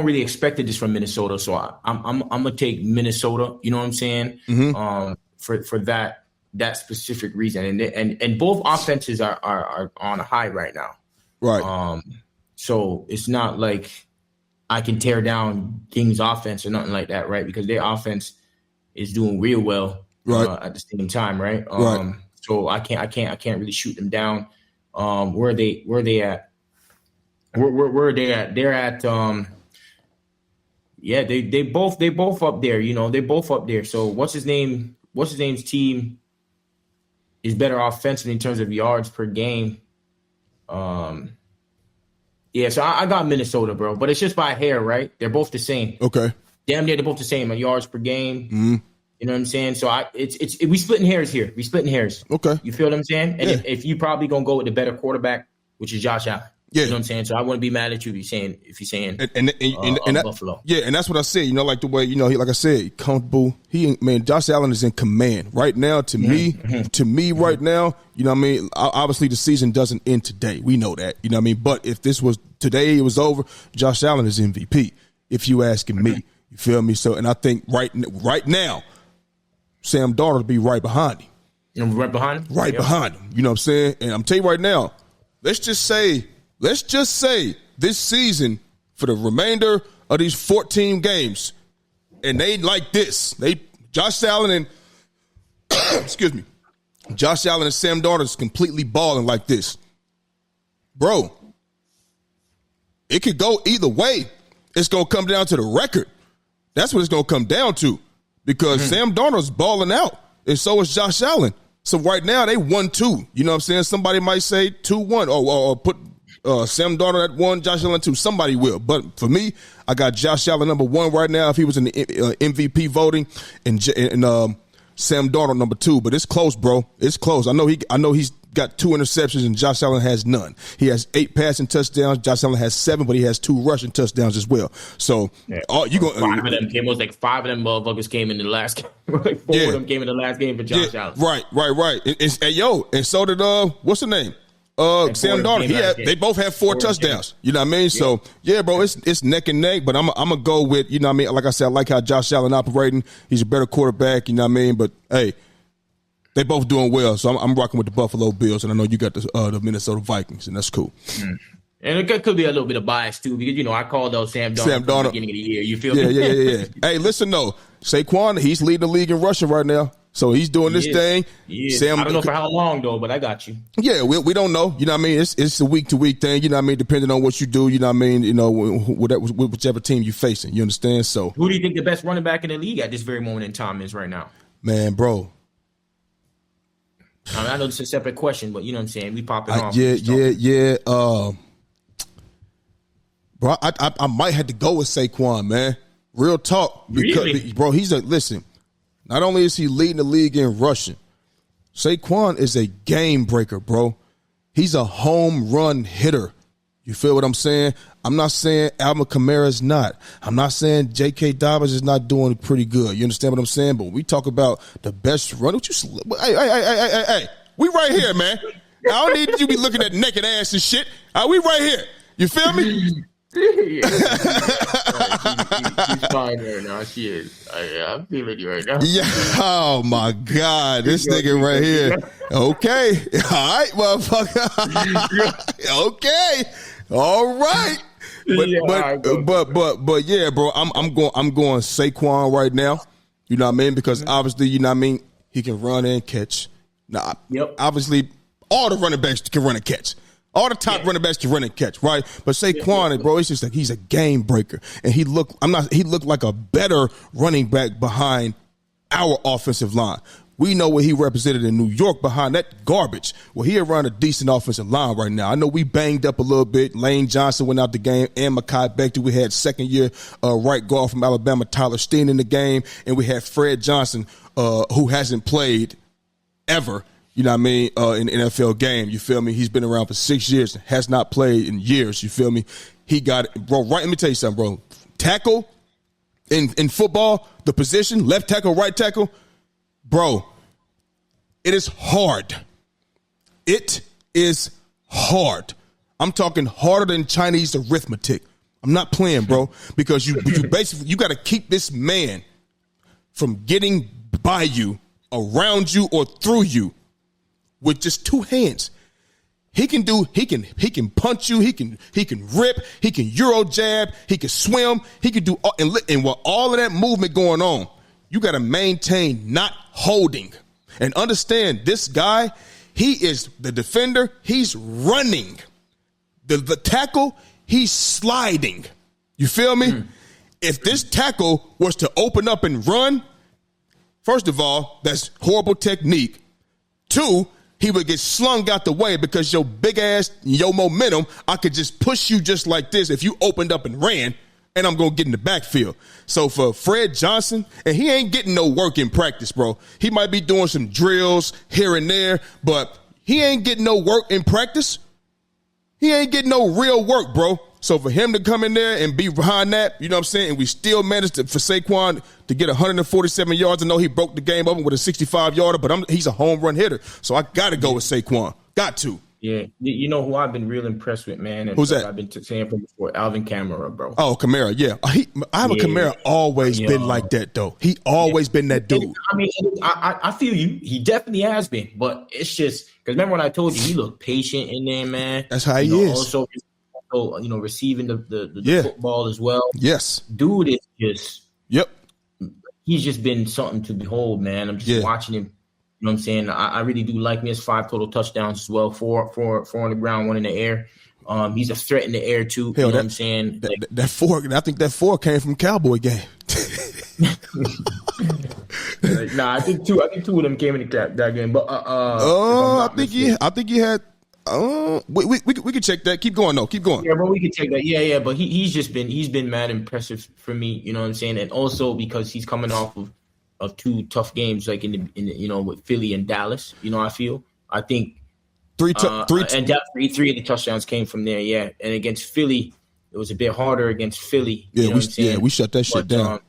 S3: really expected this from Minnesota. So I'm gonna take Minnesota. You know what I'm saying?
S2: Mm-hmm.
S3: For that specific reason, and both offenses are on a high right now.
S2: Right.
S3: So it's not like I can tear down Kings' offense or nothing like that, right? Because their offense is doing real well,
S2: right,
S3: at the same time, right?
S2: Right.
S3: So I can't really shoot them down. Where are they at? Where are they at? They're at they both up there. You know, they both up there. So what's his name's team is better offensively in terms of yards per game. Yeah, so I got Minnesota, bro, but it's just by a hair, right? They're both the same.
S2: Okay.
S3: Damn near they're both the same on yards per game.
S2: Mm-hmm.
S3: You know what I'm saying? So we splitting hairs here. We splitting hairs.
S2: Okay.
S3: You feel what I'm saying? And if you probably gonna go with the better quarterback, which is Josh Allen.
S2: Yeah.
S3: You know what I'm saying? So I wouldn't be mad at you if you're saying
S2: and that,
S3: Buffalo.
S2: Yeah, and that's what I said. You know, like the way, he, like I said, comfortable. Josh Allen is in command right now. To me, right now, you know what I mean. Obviously, the season doesn't end today. We know that. You know what I mean. But if this was today, it was over. Josh Allen is MVP. If you asking me, you feel me. So, and I think right now, Sam Darnold will be right behind him.
S3: Right behind him.
S2: Behind him. You know what I'm saying. And I'm telling you right now, let's just say this season, for the remainder of these 14 games, and they like this. Josh Allen and Josh Allen and Sam Darnold is completely balling like this. Bro, it could go either way. It's going to come down to the record. That's what it's going to come down to, because Sam Darnold's balling out, and so is Josh Allen. So right now they 1-2. You know what I'm saying? Somebody might say 2-1 or put Sam Darnold at 1, Josh Allen 2. Somebody will. But for me, I got Josh Allen number 1 right now if he was in the MVP voting, and Sam Darnold number 2. But it's close, bro. It's close. I know he's got 2 interceptions and Josh Allen has none. He has 8 passing touchdowns. Josh Allen has 7, but he has 2 rushing touchdowns as well. So you going
S3: 5 of them came. It was like 5 of them motherfuckers came in the last game. Like 4 of them came in the last game for Josh Allen.
S2: Right. And so did what's the name? Sam Darnold. They both have 4 touchdowns. You know what I mean? Yeah. So bro, it's neck and neck. But I'm gonna go with, you know what I mean. Like I said, I like how Josh Allen operating. He's a better quarterback. You know what I mean? But hey, they both doing well. So I'm rocking with the Buffalo Bills, and I know you got the Minnesota Vikings, and that's cool.
S3: And it could be a little bit of bias too, because I called out Sam Darnold at the beginning of the year. You feel me?
S2: Yeah. Hey, listen though, Saquon, he's leading the league in rushing right now. So he's doing this thing.
S3: Sam, I don't know for how long though, but I got you.
S2: Yeah, we don't know. You know what I mean? It's a week to week thing. You know what I mean? Depending on what you do. You know what I mean? Whichever team you're facing. You understand? So
S3: who do you think the best running back in the league at this very moment in time is right now?
S2: Man, bro.
S3: I know it's a separate question, but you know what I'm saying? We popping off.
S2: Yeah. Bro, I might have to go with Saquon, man. Real talk. Because,
S3: really?
S2: Bro, listen. Not only is he leading the league in rushing, Saquon is a game breaker, bro. He's a home run hitter. You feel what I'm saying? I'm not saying Alvin Kamara is not. I'm not saying J.K. Dobbins is not doing pretty good. You understand what I'm saying? But when we talk about the best run, hey, we right here, man. I don't need you to be looking at naked ass and shit. We right here. You feel me?
S3: She's fine right now. She is. I'm feeling you right now.
S2: Yeah. Oh my God, this nigga right here. Okay. All right, motherfucker. Okay. All right. But yeah, bro. I'm going Saquon right now. You know what I mean? Because obviously, you know what I mean. He can run and catch. Now, obviously, all the running backs can run and catch. All the top running backs can run and catch, right? But Saquon, bro, it's just like he's a game breaker, and he looked like a better running back behind our offensive line. We know what he represented in New York behind that garbage. Well, he around a decent offensive line right now. I know we banged up a little bit. Lane Johnson went out the game, and Mekhi Becton. We had second-year right guard from Alabama, Tyler Steen, in the game, and we had Fred Johnson, who hasn't played ever. You know what I mean? In the NFL game, you feel me? He's been around for 6 years, has not played in years. You feel me? He got it, bro. Right, let me tell you something, bro. Tackle in football, the position, left tackle, right tackle, bro. It is hard. It is hard. I'm talking harder than Chinese arithmetic. I'm not playing, bro, because you basically you got to keep this man from getting by you, around you, or through you. With just two hands. He can punch you, he can rip, he can Euro jab, he can swim, he can do and with all of that movement going on, you got to maintain not holding. And understand this guy, he is the defender, he's running. The tackle, he's sliding. You feel me? If this tackle was to open up and run, first of all, that's horrible technique. Two, he would get slung out the way because your big ass, your momentum, I could just push you just like this if you opened up and ran, and I'm going to get in the backfield. So for Fred Johnson, and he ain't getting no work in practice, bro. He might be doing some drills here and there, but he ain't getting no work in practice. He ain't getting no real work, bro. So for him to come in there and be behind that, you know what I'm saying, and we still managed for Saquon to get 147 yards. I know he broke the game open with a 65-yarder, but he's a home run hitter. So I got to go with Saquon. Got to.
S3: Yeah. You know who I've been real impressed with, man? And
S2: who's that?
S3: I've been saying from before, Alvin Kamara, bro.
S2: Oh, Kamara, yeah. Alvin Kamara always been like that, though. He always been that dude.
S3: I mean, I feel you. He definitely has been. But it's just, because remember when I told you, he looked patient in there, man.
S2: That's how he is.
S3: Also, receiving the football as well.
S2: Yes.
S3: Dude is just
S2: –
S3: he's just been something to behold, man. I'm just watching him. You know what I'm saying? I really do like him. He has 5 total touchdowns as well, four on the ground, 1 in the air. He's a threat in the air too. Hell, you know what I'm saying?
S2: That 4, I think that 4 came from Cowboy game.
S3: Nah, I think two of them came in that game. But
S2: I think he had. We could check that. Keep going though. Keep going.
S3: Yeah, but we could check that. Yeah. But he's been mad impressive for me. You know what I'm saying? And also because he's coming off of 2 tough games, like in the with Philly and Dallas. You know, I think three of the touchdowns came from there. Yeah, and against Philly, it was a bit harder against Philly.
S2: Yeah, we shut that shit down.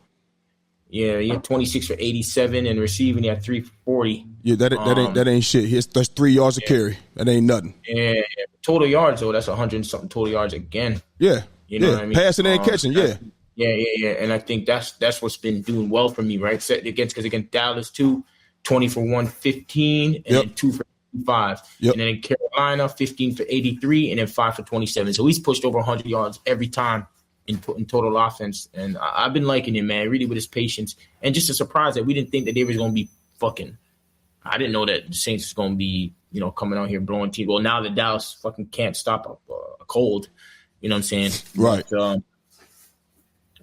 S3: He had 26 for 87 and receiving. He had 3 for 40.
S2: Yeah, that ain't shit. That's 3 yards of carry. That ain't nothing.
S3: Yeah, total yards though. That's 100 and something total yards again.
S2: Yeah,
S3: you know what I mean.
S2: Passing and catching. Yeah.
S3: Yeah. And I think that's what's been doing well for me, right? Because against Dallas too, 20 for 115 and then 2 for 5. And then in Carolina, 15 for 83 and then 5 for 27. So he's pushed over 100 yards every time in total offense. And I've been liking him, man, really with his patience. And just a surprise that we didn't think that they was going to be fucking. I didn't know that the Saints was going to be, coming out here blowing teeth. Well, now that Dallas fucking can't stop a cold, you know what I'm saying?
S2: Right.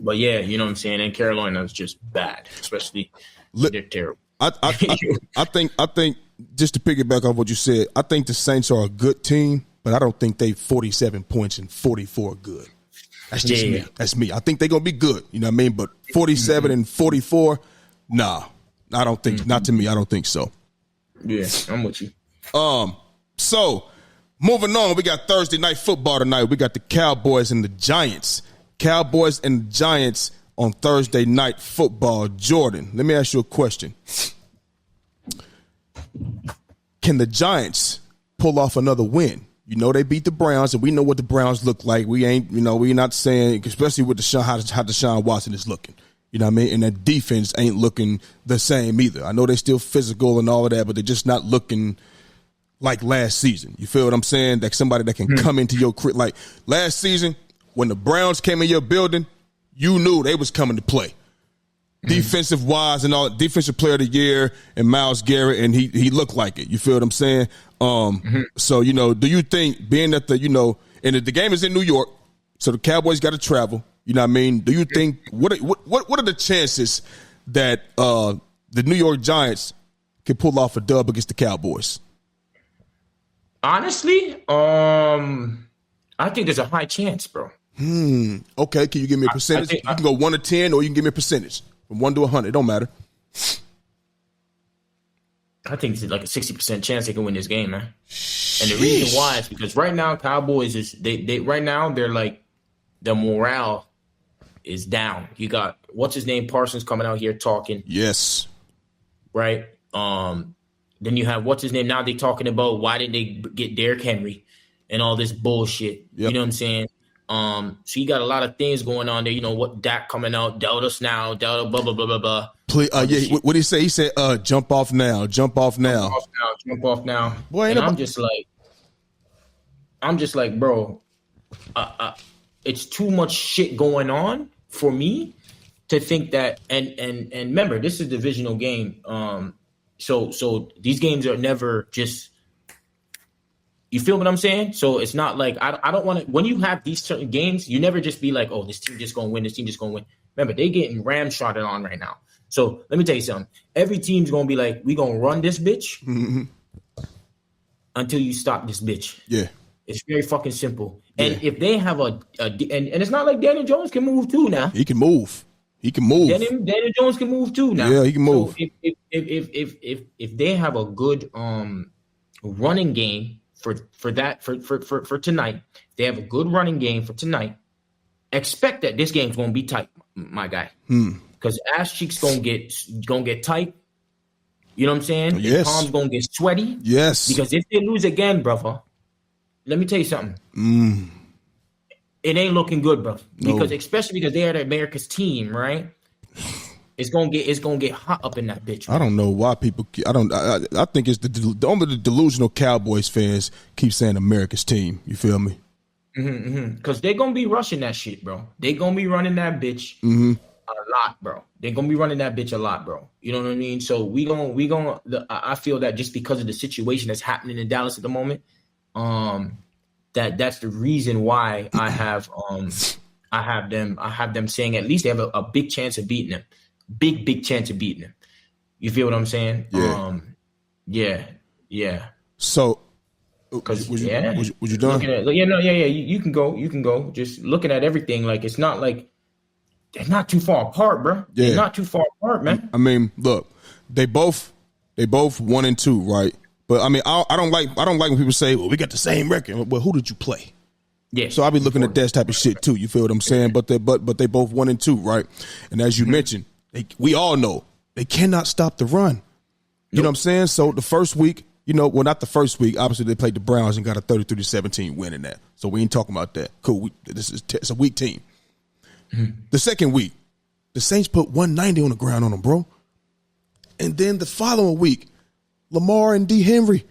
S3: But yeah, you know what I'm saying? And Carolina is just bad, especially they're terrible.
S2: I think just to piggyback off what you said, I think the Saints are a good team, but I don't think they 47 points and 44 good. That's just me. That's me. I think they're gonna be good. You know what I mean? But 47 and 44, nah. I don't think, not to me, I don't think so.
S3: Yeah, I'm with you.
S2: So, moving on, we got Thursday night football tonight. We got the Cowboys and the Giants. Cowboys and the Giants on Thursday night football. Jordan, let me ask you a question. Can the Giants pull off another win? You know they beat the Browns, and we know what the Browns look like. We ain't, we're not saying, especially with how Deshaun Watson is looking. You know what I mean? And that defense ain't looking the same either. I know they're still physical and all of that, but they're just not looking like last season. You feel what I'm saying? Like somebody that can come into your crib. Like last season, when the Browns came in your building, you knew they was coming to play. Defensive wise and all, defensive player of the year and Myles Garrett, and he looked like it. You feel what I'm saying? So, do you think, being that and the game is in New York, so the Cowboys got to travel, you know what I mean? Do you think, what are the chances that the New York Giants can pull off a dub against the Cowboys?
S3: Honestly, I think there's a high chance, bro.
S2: Okay, can you give me a percentage? You can go 1 to 10, or you can give me a percentage from 1 to 100. It don't matter.
S3: I think it's like a 60% chance they can win this game, man. And the reason why is because right now Cowboys they're like, the morale is down. You got what's his name, Parsons, coming out here talking.
S2: Yes. Right.
S3: Then you have what's his name. Now they talking about why didn't they get Derrick Henry and all this bullshit. Yep. You know what I'm saying? So you got a lot of things going on there. You know what? Dak coming out, Delta blah blah blah blah blah.
S2: Please, what did he say? He said, "Jump off now, jump off now,
S3: jump off now."
S2: Boy,
S3: and I'm just like, bro, it's too much shit going on for me to think that. And remember, this is a divisional game. So these games are never just. You feel what I'm saying? So it's not like I don't want to. When you have these certain games, you never just be like, oh, this team just gonna win. This team just gonna win. Remember, they getting ramshotted on right now. So let me tell you something. Every team's gonna be like, we gonna run this bitch until you stop this bitch.
S2: Yeah,
S3: it's very fucking simple. And if they have and it's not like Daniel Jones can move too now.
S2: He can move.
S3: Daniel Jones can move too now.
S2: Yeah, he can move.
S3: So if they have a good running game. For tonight, they have a good running game for tonight. Expect that this game's gonna be tight, my guy. Because ass cheeks gonna get tight. You know what I'm saying?
S2: Yes.
S3: Palms gonna get sweaty.
S2: Yes.
S3: Because if they lose again, brother, let me tell you something. It ain't looking good, bro. Because especially because they are the America's team, right? It's gonna get hot up in that bitch. Man.
S2: I don't know why people. I think it's only the delusional Cowboys fans keep saying America's team. You feel me?
S3: Because they're gonna be rushing that shit, bro. They're gonna be running that bitch a lot, bro. They're gonna be running that bitch a lot, bro. You know what I mean? So I feel that just because of the situation that's happening in Dallas at the moment, that's the reason why I have them saying at least they have a big chance of beating them. Big chance of beating them. You feel what I'm saying? Yeah.
S2: So, was you done?
S3: You can go. You can go. Just looking at everything, like it's not like they're not too far apart, bro. Yeah. They're not too far apart, man.
S2: I mean, look, they both 1-2, right? But I mean, I don't like when people say, "Well, we got the same record." Well, who did you play?
S3: Yeah.
S2: So I'll be looking at that type of shit too. You feel what I'm saying? But they both 1-2, right? And as you mentioned. We all know they cannot stop the run. You know what I'm saying? So the first week, not the first week. Obviously, they played the Browns and got a 33-17 win in that. So we ain't talking about that. Cool. It's a weak team. The second week, the Saints put 190 on the ground on them, bro. And then the following week, Lamar and D. Henry,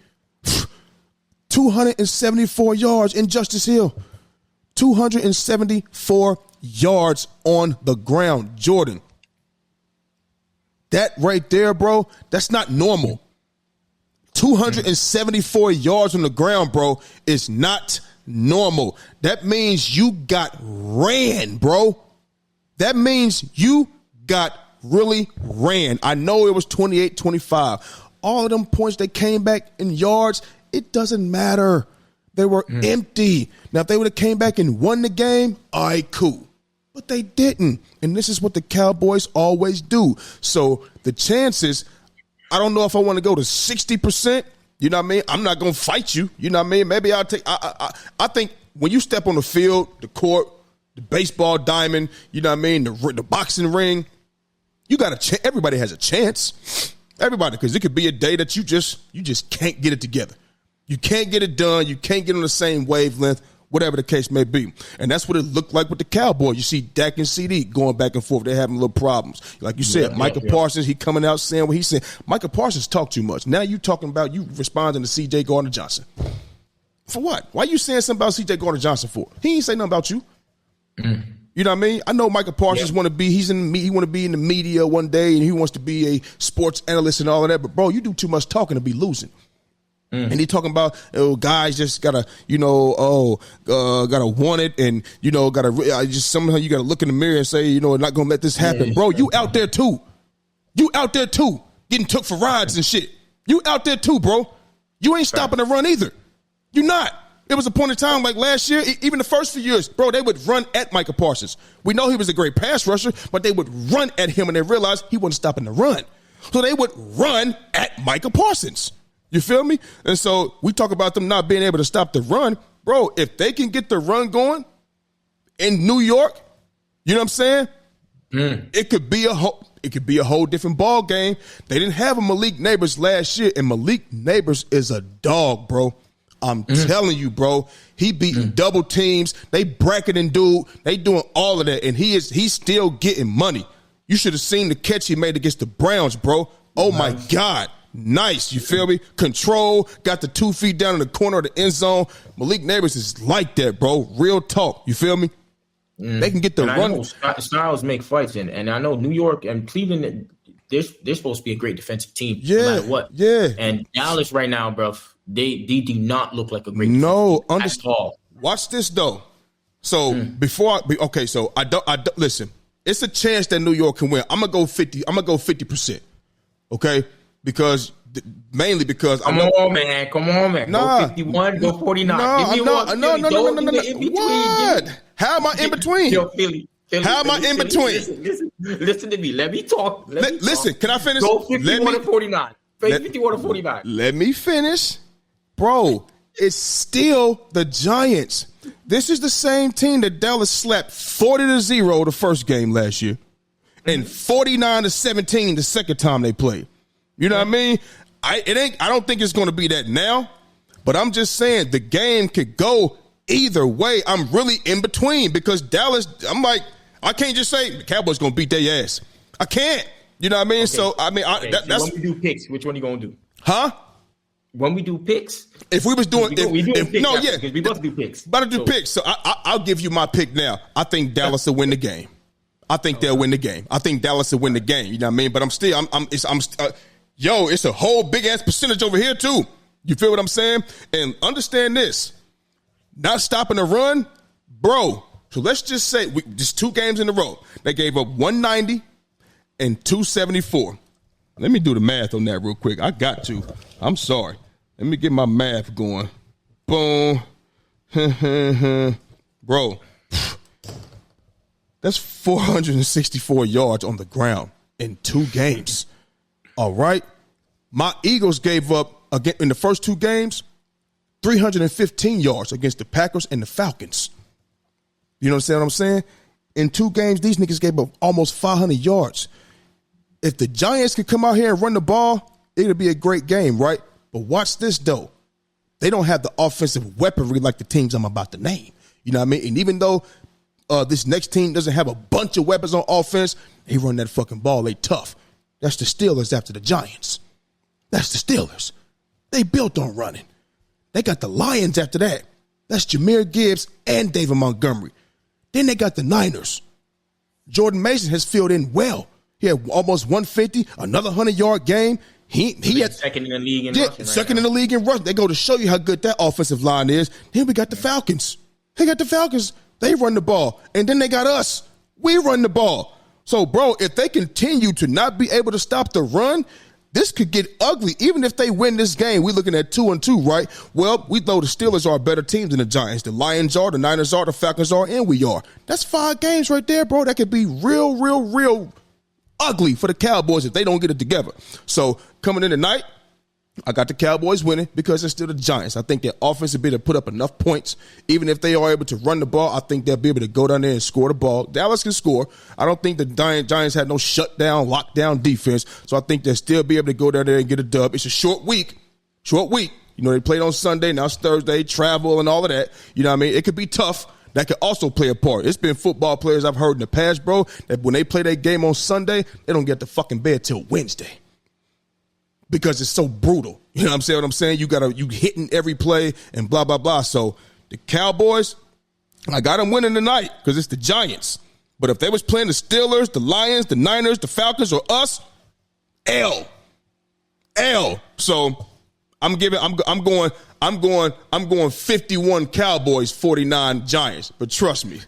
S2: 274 yards in Justice Hill. 274 yards on the ground. Jordan. That right there, bro, that's not normal. 274 yards on the ground, bro, is not normal. That means you got ran, bro. That means you got really ran. I know it was 28-25. All of them points that came back in yards, it doesn't matter. They were empty. Now, if they would have came back and won the game, all right, cool. But they didn't. And this is what the Cowboys always do. So the chances, I don't know if I want to go to 60%. You know what I mean? I'm not going to fight you. You know what I mean? Maybe I'll take I think when you step on the field, the court, the baseball diamond, you know what I mean, the boxing ring, you got a chance. Everybody has a chance. Everybody, because it could be a day that you just can't get it together. You can't get it done. You can't get on the same wavelength, whatever the case may be. And that's what it looked like with the Cowboys. You see Dak and CD going back and forth. They're having little problems. Like you said, Micah Parsons, he coming out saying what he said. Micah Parsons talk too much. Now you talking about you responding to C.J. Gardner-Johnson. For what? Why you saying something about C.J. Gardner-Johnson for? He ain't say nothing about you. You know what I mean? I know Micah Parsons want to be. He want to be in the media one day, and he wants to be a sports analyst and all of that. But bro, you do too much talking to be losing. And he talking about guys just gotta gotta want it, and gotta just somehow you gotta look in the mirror and say not gonna let this happen, bro. You out there too. You out there too, getting took for rides and shit. You out there too, bro. You ain't stopping to run either. You not. There was a point in time like last year, even the first few years, bro, they would run at Micah Parsons. We know he was a great pass rusher, but they would run at him and they realized he wasn't stopping the run. So they would run at Micah Parsons. You feel me? And so we talk about them not being able to stop the run. Bro, if they can get the run going in New York, you know what I'm saying? It could be a whole different ball game. They didn't have a Malik Neighbors last year, and Malik Neighbors is a dog, bro. I'm telling you, bro. He beating double teams. They bracketing dude. They doing all of that, and he's still getting money. You should have seen the catch he made against the Browns, bro. Oh, my God. Nice. You feel me? Control. Got the 2 feet down in the corner of the end zone. Malik Neighbors is like that, bro. Real talk. You feel me? They can get the run.
S3: Styles make fights, and I know New York and Cleveland, they're supposed to be a great defensive team no matter what. Yeah. And Dallas right now, bro, they do not look like a great defensive team at all.
S2: Watch this, though. So I don't listen. It's a chance that New York can win. I'm gonna go 50%. Okay? Mainly because
S3: come on, man. Go 51, go 49. Give me one.
S2: What? How am I in between?
S3: Yo, Philly,
S2: how am I in between?
S3: Listen to me. Let me talk.
S2: Listen, can I finish?
S3: Go 51 to 49. 51 to 49.
S2: Let me finish. Bro, it's still the Giants. This is the same team that Dallas slapped 40-0 the first game last year and 49-17 the second time they played. You know what I mean? I don't think it's going to be that now, but I'm just saying the game could go either way. I'm really in between because Dallas, I'm like, I can't just say the Cowboys going to beat their ass. I can't. You know what I mean? Okay. So, I mean, that's
S3: when we do picks, which one you going to do?
S2: Huh?
S3: When we do picks?
S2: If we was doing
S3: picks, because we both do picks.
S2: About to do picks. So I'll give you my pick now. I think Dallas will win the game. I think they'll win the game. I think Dallas will win the game. You know what I mean? But it's a whole big ass percentage over here too. You feel what I'm saying? And understand this: not stopping the run, bro. So let's just say just 2 games in a row. They gave up 190 and 274. Let me do the math on that real quick. I got to. I'm sorry. Let me get my math going. Boom. Bro, that's 464 yards on the ground in 2 games. All right? My Eagles gave up, again in the first 2 games, 315 yards against the Packers and the Falcons. You know what I'm saying? In 2 games, these niggas gave up almost 500 yards. If the Giants could come out here and run the ball, it'll be a great game, right? But watch this, though. They don't have the offensive weaponry like the teams I'm about to name. You know what I mean? And even though this next team doesn't have a bunch of weapons on offense, they run that fucking ball. They tough. That's the Steelers after the Giants. That's the Steelers. They built on running. They got the Lions after that. That's Jahmyr Gibbs and David Montgomery. Then they got the Niners. Jordan Mason has filled in well. He had almost 150, another 100-yard game. He had
S3: second in the league in rushing.
S2: Second in the league in rushing. They go to show you how good that offensive line is. Then we got the Falcons. They run the ball. And then they got us. We run the ball. So, bro, if they continue to not be able to stop the run, this could get ugly. Even if they win this game, we're looking at 2-2, right? Well, we know the Steelers are a better team than the Giants. The Lions are, the Niners are, the Falcons are, and we are. That's 5 games right there, bro. That could be real ugly for the Cowboys if they don't get it together. So coming in tonight, I got the Cowboys winning because they're still the Giants. I think their offense will be able to put up enough points. Even if they are able to run the ball, I think they'll be able to go down there and score the ball. Dallas can score. I don't think the Giants had no shutdown, lockdown defense. So I think they'll still be able to go down there and get a dub. It's a short week. You know, they played on Sunday. Now it's Thursday, travel and all of that. You know what I mean? It could be tough. That could also play a part. It's been football players I've heard in the past, bro, that when they play their game on Sunday, they don't get to fucking bed till Wednesday. Because it's so brutal. You know what I'm saying? You hitting every play and blah, blah, blah. So the Cowboys, I got them winning tonight because it's the Giants. But if they was playing the Steelers, the Lions, the Niners, the Falcons, or us, L. So I'm going 51 Cowboys, 49 Giants. But trust me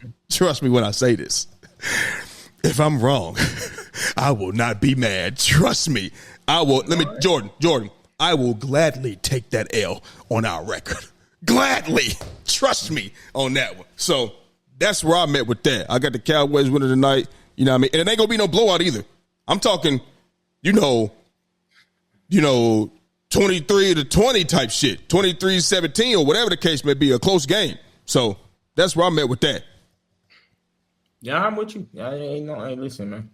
S2: when I say this. If I'm wrong, I will not be mad. Trust me. Jordan, I will gladly take that L on our record. Gladly. Trust me on that one. So that's where I'm at with that. I got the Cowboys winning tonight. You know what I mean? And it ain't going to be no blowout either. I'm talking, 23-20 type shit. 23-17 or whatever the case may be, a close game. So that's where I'm at with that.
S3: Yeah, I'm with you. Hey, listen, man.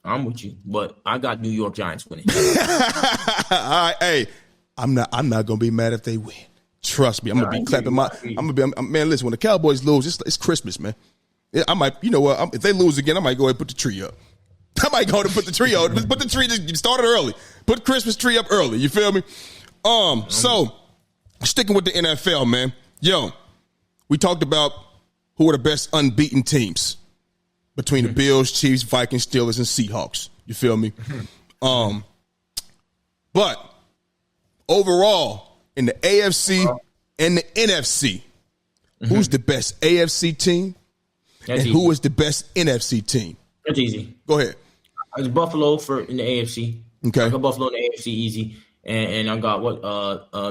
S3: I'm with you, but I got New York Giants winning.
S2: All right, hey, I'm not gonna be mad if they win. Trust me, I'm gonna be clapping man. Listen, when the Cowboys lose, it's Christmas, man. I might, if they lose again, I might go ahead and put the tree up. I might go ahead and put the tree up. Put the tree. Just start it early. Put Christmas tree up early. You feel me? So sticking with the NFL, man. Yo, we talked about who are the best unbeaten teams between the Bills, Chiefs, Vikings, Steelers, and Seahawks. You feel me? But overall, in the AFC and the NFC, who's the best AFC team?
S3: That's
S2: and
S3: easy.
S2: Who is the best NFC team?
S3: That's easy.
S2: Go ahead.
S3: It's Buffalo in the AFC.
S2: Okay.
S3: I got Buffalo in the AFC easy. And I got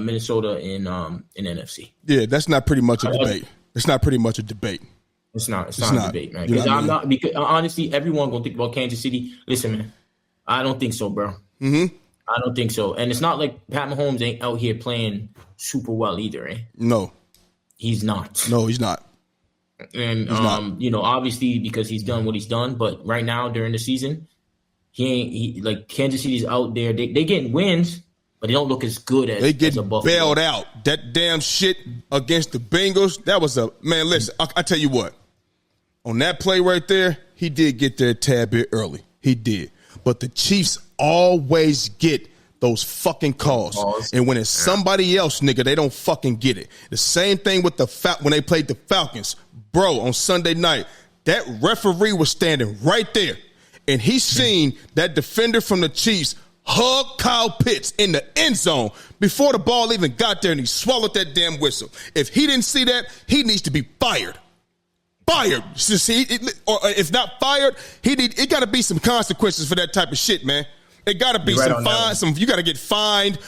S3: Minnesota in NFC.
S2: Yeah, that's not pretty much a debate. It's not pretty much a debate.
S3: It's not a debate, man. Because honestly, everyone gonna think about Kansas City. Listen, man, I don't think so, bro. I don't think so. And it's not like Pat Mahomes ain't out here playing super well either, eh?
S2: No.
S3: He's not.
S2: No, he's not.
S3: And obviously because he's done what he's done, but right now during the season, Kansas City's out there. They getting wins, but they don't look as good as
S2: they get
S3: as a Buffalo.
S2: bailed out. That damn shit against the Bengals. That was man. Listen, I tell you what. On that play right there, he did get there a tad bit early. He did. But the Chiefs always get those fucking calls. And when it's somebody else, nigga, they don't fucking get it. The same thing with when they played the Falcons. Bro, on Sunday night, that referee was standing right there. And he seen that defender from the Chiefs hug Kyle Pitts in the end zone before the ball even got there, and he swallowed that damn whistle. If he didn't see that, he needs to be fired. Or if not fired, it got to be some consequences for that type of shit, man. It got to be some fines. You got to get fined.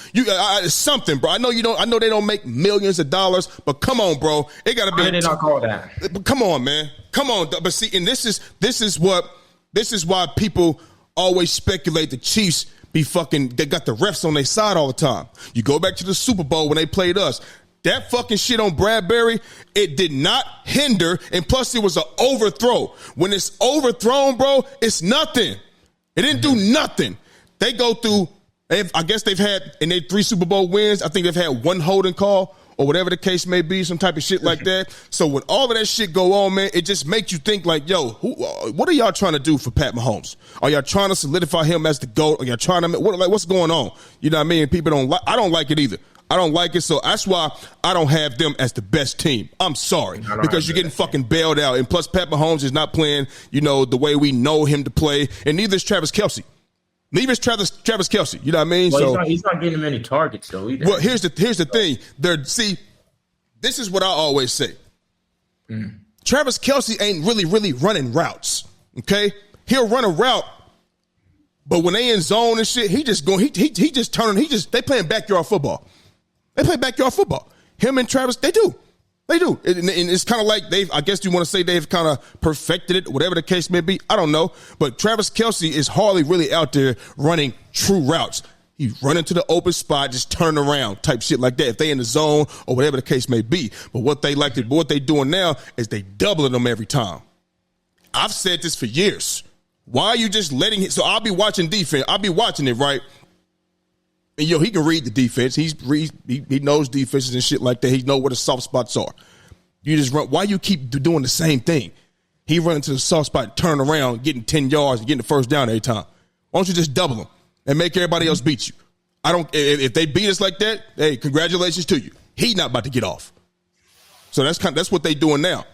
S2: Something, bro. I know they don't make millions of dollars, but come on, bro. It got to be.
S3: Why did they not call that?
S2: But come on, man. Come on. But see, and this is why people always speculate the Chiefs they got the refs on their side all the time. You go back to the Super Bowl when they played us. That fucking shit on Bradbury, it did not hinder, and plus it was an overthrow. When it's overthrown, bro, it's nothing. It didn't do nothing. They go through, I guess they've had, in their 3 Super Bowl wins, I think they've had 1 holding call or whatever the case may be, some type of shit like that. So when all of that shit go on, man, it just makes you think like, yo, what are y'all trying to do for Pat Mahomes? Are y'all trying to solidify him as the GOAT? Are y'all trying to, what's going on? You know what I mean? People I don't like it either. I don't like it, so that's why I don't have them as the best team. I'm sorry, because you're getting fucking bailed out. And plus, Pat Mahomes is not playing, the way we know him to play, and neither is Travis Kelce. Neither is Travis Kelce. You know what I mean?
S3: Well, he's not getting many targets, though, either.
S2: Well, here's the thing. This is what I always say. Travis Kelce ain't really running routes, okay? He'll run a route, But when they in zone and shit, he just going. He just turning. They playing backyard football. They play backyard football. Him and Travis, they do. They do. And it's kind of like I guess you want to say they've kind of perfected it, whatever the case may be. I don't know. But Travis Kelce is hardly really out there running true routes. He run into the open spot, just turn around type shit like that. If they in the zone or whatever the case may be. But what they doing now is they doubling them every time. I've said this for years. Why are you just letting it? So I'll be watching defense. I'll be watching it, right? And he can read the defense. He knows defenses and shit like that. He know where the soft spots are. You just run. Why you keep doing the same thing? He run into the soft spot, turn around, getting 10 yards, and getting the first down every time. Why don't you just double them and make everybody else beat you? If they beat us like that, hey, congratulations to you. He not about to get off. So that's what they doing now.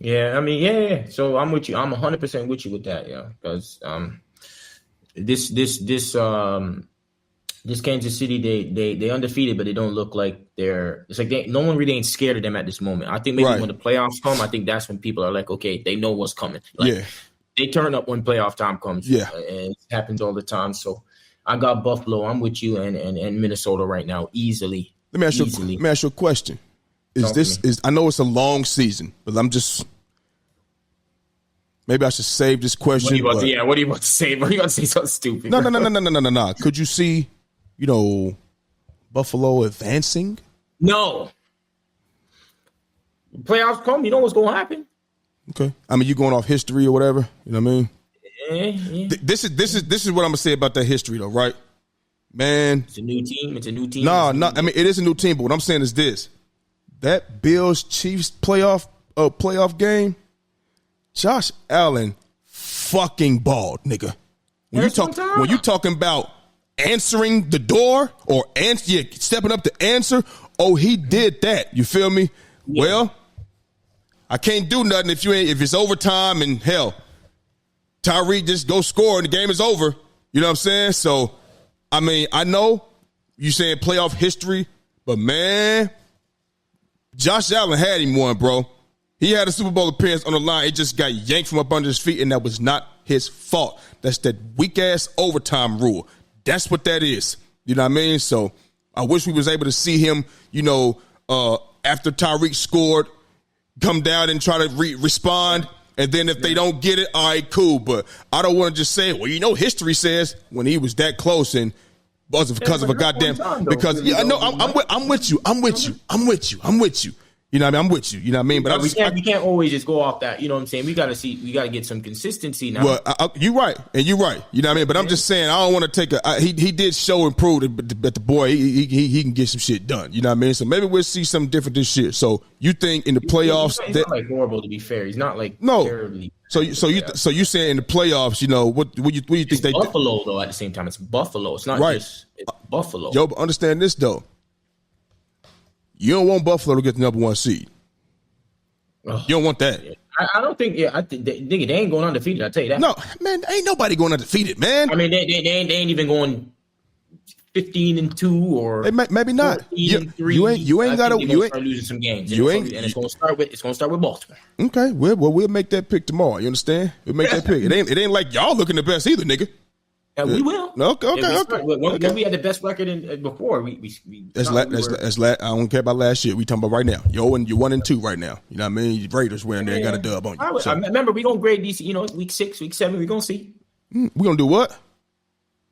S3: Yeah, I mean, yeah. So I'm with you. I'm 100% with you with that, yeah. Because this Kansas City, they undefeated, but they don't look like they're. It's like no one really ain't scared of them at this moment. I think maybe when the playoffs come, I think that's when people are like, okay, they know what's coming. Like, they turn up when playoff time comes. Yeah, and it happens all the time. So I got Buffalo. I'm with you and Minnesota right now easily.
S2: Let me ask you a question. I know it's a long season, but maybe I should save this question.
S3: What are you about to say? What are you about to say something stupid?
S2: No. Could you see, Buffalo advancing?
S3: No. Playoffs come, you know what's going to happen.
S2: Okay. I mean, you going off history or whatever, you know what I mean?
S3: Yeah.
S2: This is what I'm going to say about that history though, right? Man.
S3: It's a new team.
S2: No. I mean, it is a new team, but what I'm saying is this. That Bills-Chiefs playoff game, Josh Allen fucking balled, nigga. When you talking about answering the door or stepping up to answer, he did that. You feel me? Yeah. Well, I can't do nothing if it's overtime and hell, Tyreek just go score and the game is over. You know what I'm saying? So, I mean, I know you saying playoff history, but man, Josh Allen had him one, bro. He had a Super Bowl appearance on the line. It just got yanked from up under his feet, and that was not his fault. That's that weak-ass overtime rule. That's what that is. You know what I mean? So I wish we was able to see him, after Tyreek scored, come down and try to respond. And then if they don't get it, all right, cool. But I don't want to just say, well, history says when he was that close and wasn't because of a goddamn – because, yeah, no, I'm with you. I'm with you. You know what I mean? I'm with you. You know what I mean? But
S3: we can't always just go off that. You know what I'm saying? We got to get some consistency now.
S2: Well, you're right. And you're right. You know what I mean? But I'm just saying, I don't want to take he did show and prove that the boy, he can get some shit done. You know what I mean? So maybe we'll see something different this year. So you think in the playoffs
S3: he's not like horrible, to be fair. He's not like terribly.
S2: So you saying in the playoffs, what do you think
S3: it's
S2: they
S3: Buffalo though? At the same time, it's Buffalo. It's not just it's Buffalo.
S2: Yo, but understand this though. You don't want Buffalo to get the number one seed. You don't want that.
S3: I don't think. Yeah, I think they ain't going undefeated. I tell you that.
S2: No, man, ain't nobody going undefeated, man.
S3: I mean, they ain't even going 15-2 or
S2: maybe not. You ain't got to. You ain't
S3: losing some games.
S2: You ain't.
S3: And it's going to start with Baltimore.
S2: Okay, we'll make that pick tomorrow. You understand? We'll make that pick. It ain't like y'all looking the best either, nigga.
S3: We will.
S2: Okay.
S3: When we had the best record before,
S2: that's I don't care about last year. We talking about right now. You're 1-2 right now. You know what I mean? Your Raiders wearing there got a dub on you.
S3: I remember we gonna grade these. Week 6, week 7, we gonna see.
S2: We gonna do what?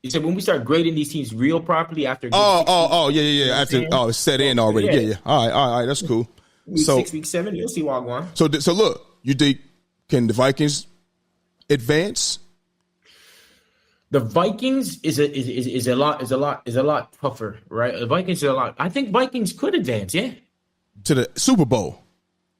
S3: You said when we start grading these teams real properly after.
S2: Yeah. After it's set in already. Yeah. All right. That's cool.
S3: Week 6, week 7, you'll see what I'm
S2: going. So look, you think can the Vikings advance?
S3: The Vikings is a lot tougher, right? The Vikings are a lot. I think Vikings could advance, yeah,
S2: to the Super Bowl.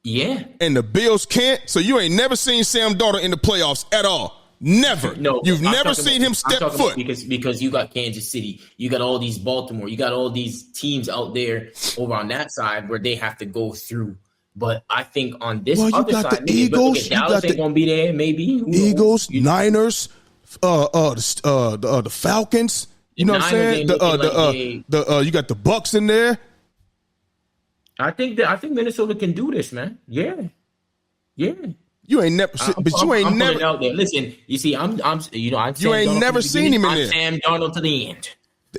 S3: Yeah,
S2: and the Bills can't. So you ain't never seen Sam Darnold in the playoffs at all. Never.
S3: No,
S2: you've never seen him step foot
S3: because you got Kansas City, you got all these Baltimore, you got all these teams out there over on that side where they have to go through. But I think on this other side,
S2: the Eagles,
S3: Dallas ain't gonna be there. Maybe
S2: Eagles, Niners. The Falcons, you know what I'm saying? You got the Bucks in there.
S3: I think Minnesota can do this, man. Yeah.
S2: You ain't never,
S3: I'm never out there. Listen, you see, I'm
S2: you ain't never seen him in there.
S3: Sam Darnold to the end.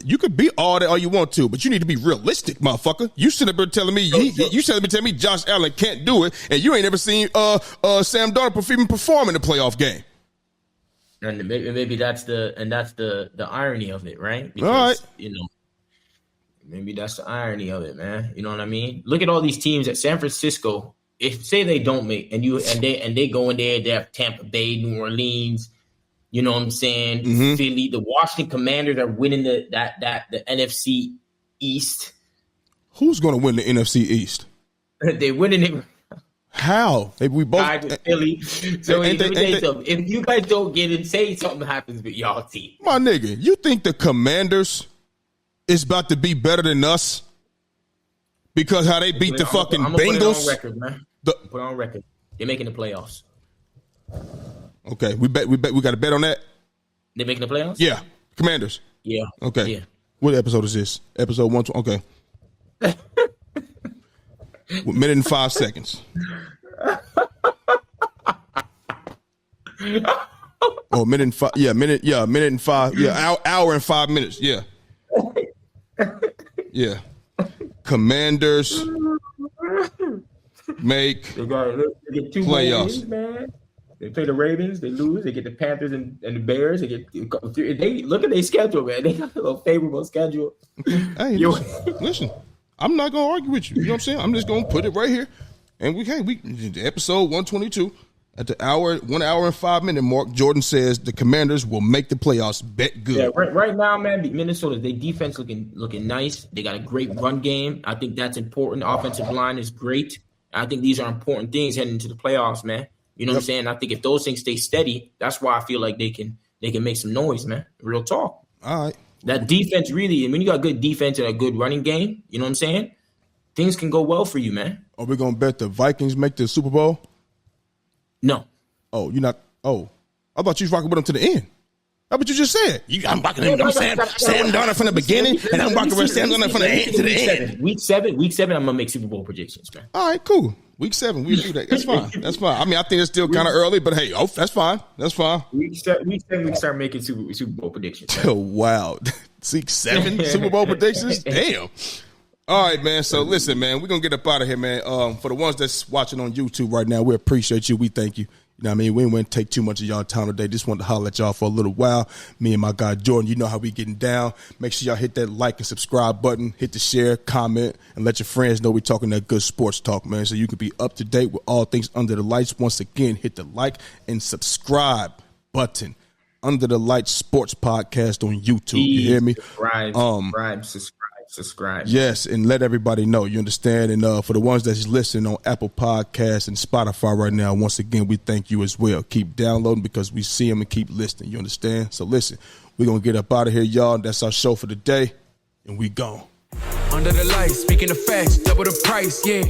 S2: You could be all that all you want to, but you need to be realistic, motherfucker. You should have been telling me you should have been telling me Josh Allen can't do it, and you ain't ever seen Sam Darnold even perform in the playoff game.
S3: And maybe that's the irony of it, right? Because,
S2: all right.
S3: Maybe that's the irony of it, man. You know what I mean? Look at all these teams at San Francisco. If say they don't make and they go in there, they have Tampa Bay, New Orleans. You know what I'm saying?
S2: Mm-hmm.
S3: Philly, the Washington Commanders are winning the NFC East.
S2: Who's going to win the NFC East?
S3: They're winning it.
S2: How? We both
S3: tied with Philly. So let me tell you something. If you guys don't get it, say something happens with y'all team.
S2: My nigga, you think the Commanders is about to be better than us because how they beat the fucking Bengals?
S3: Put it on record, man. Put it on record. They're making the playoffs.
S2: Okay, we got to bet on that.
S3: They're making the playoffs.
S2: Yeah, Commanders.
S3: Yeah.
S2: Okay.
S3: Yeah.
S2: What episode is this? Episode 120. Okay. 1 minute and 5 seconds. Oh, minute and 5. Yeah, minute and 5. Yeah, hour and 5 minutes. Yeah. Yeah. Commanders make
S3: they get 2
S2: playoffs.
S3: Wins, man. They play the Ravens, they lose. They get the Panthers and the Bears. They look at their schedule, man. They got a favorable schedule.
S2: Hey, listen, I'm not gonna argue with you. You know what I'm saying? I'm just gonna put it right here, and we episode 122 at the 1 hour and 5 minute mark. Jordan says the Commanders will make the playoffs. Bet good.
S3: Yeah, right now, man. Minnesota, their defense looking nice. They got a great run game. I think that's important. Offensive line is great. I think these are important things heading into the playoffs, man. You know what I'm saying? I think if those things stay steady, that's why I feel like they can make some noise, man. Real talk.
S2: All right.
S3: That defense really, when you got good defense and a good running game, you know what I'm saying? Things can go well for you, man.
S2: Are we gonna bet the Vikings make the Super Bowl?
S3: No.
S2: Oh, you're not. Oh, I thought you was rocking with them to the end. That's what you just said. I'm rocking with Sam Darnold from the beginning, and I'm rocking with Sam Darnold from the end to the end.
S3: Week seven, I'm gonna make Super Bowl predictions, man.
S2: All right, cool. Week 7, we do that. That's fine. That's fine. I mean, I think it's still kind of early, but hey, that's fine. That's fine.
S3: Week 7, we start making Super Bowl predictions.
S2: Oh, wow. Week 7 Super Bowl predictions? Damn. All right, man. So listen, man, we're going to get up out of here, man. For the ones that's watching on YouTube right now, we appreciate you. We thank you. You know what I mean? We didn't want to take too much of y'all time today. Just wanted to holler at y'all for a little while. Me and my guy Jordan, you know how we getting down. Make sure y'all hit that like and subscribe button. Hit the share, comment, and let your friends know we're talking that good sports talk, man. So you can be up to date with all things Under the Lights. Once again, hit the like and subscribe button. Under the Lights Sports Podcast on YouTube. You hear me?
S3: Subscribe.
S2: Yes, and let everybody know. You understand? And for the ones that's listening on Apple Podcasts and Spotify right now, once again, we thank you as well. Keep downloading because we see them and keep listening. You understand? So listen, we're going to get up out of here, y'all. That's our show for the day, and we gone.
S1: Under the lights, speaking of facts, double the price, yeah.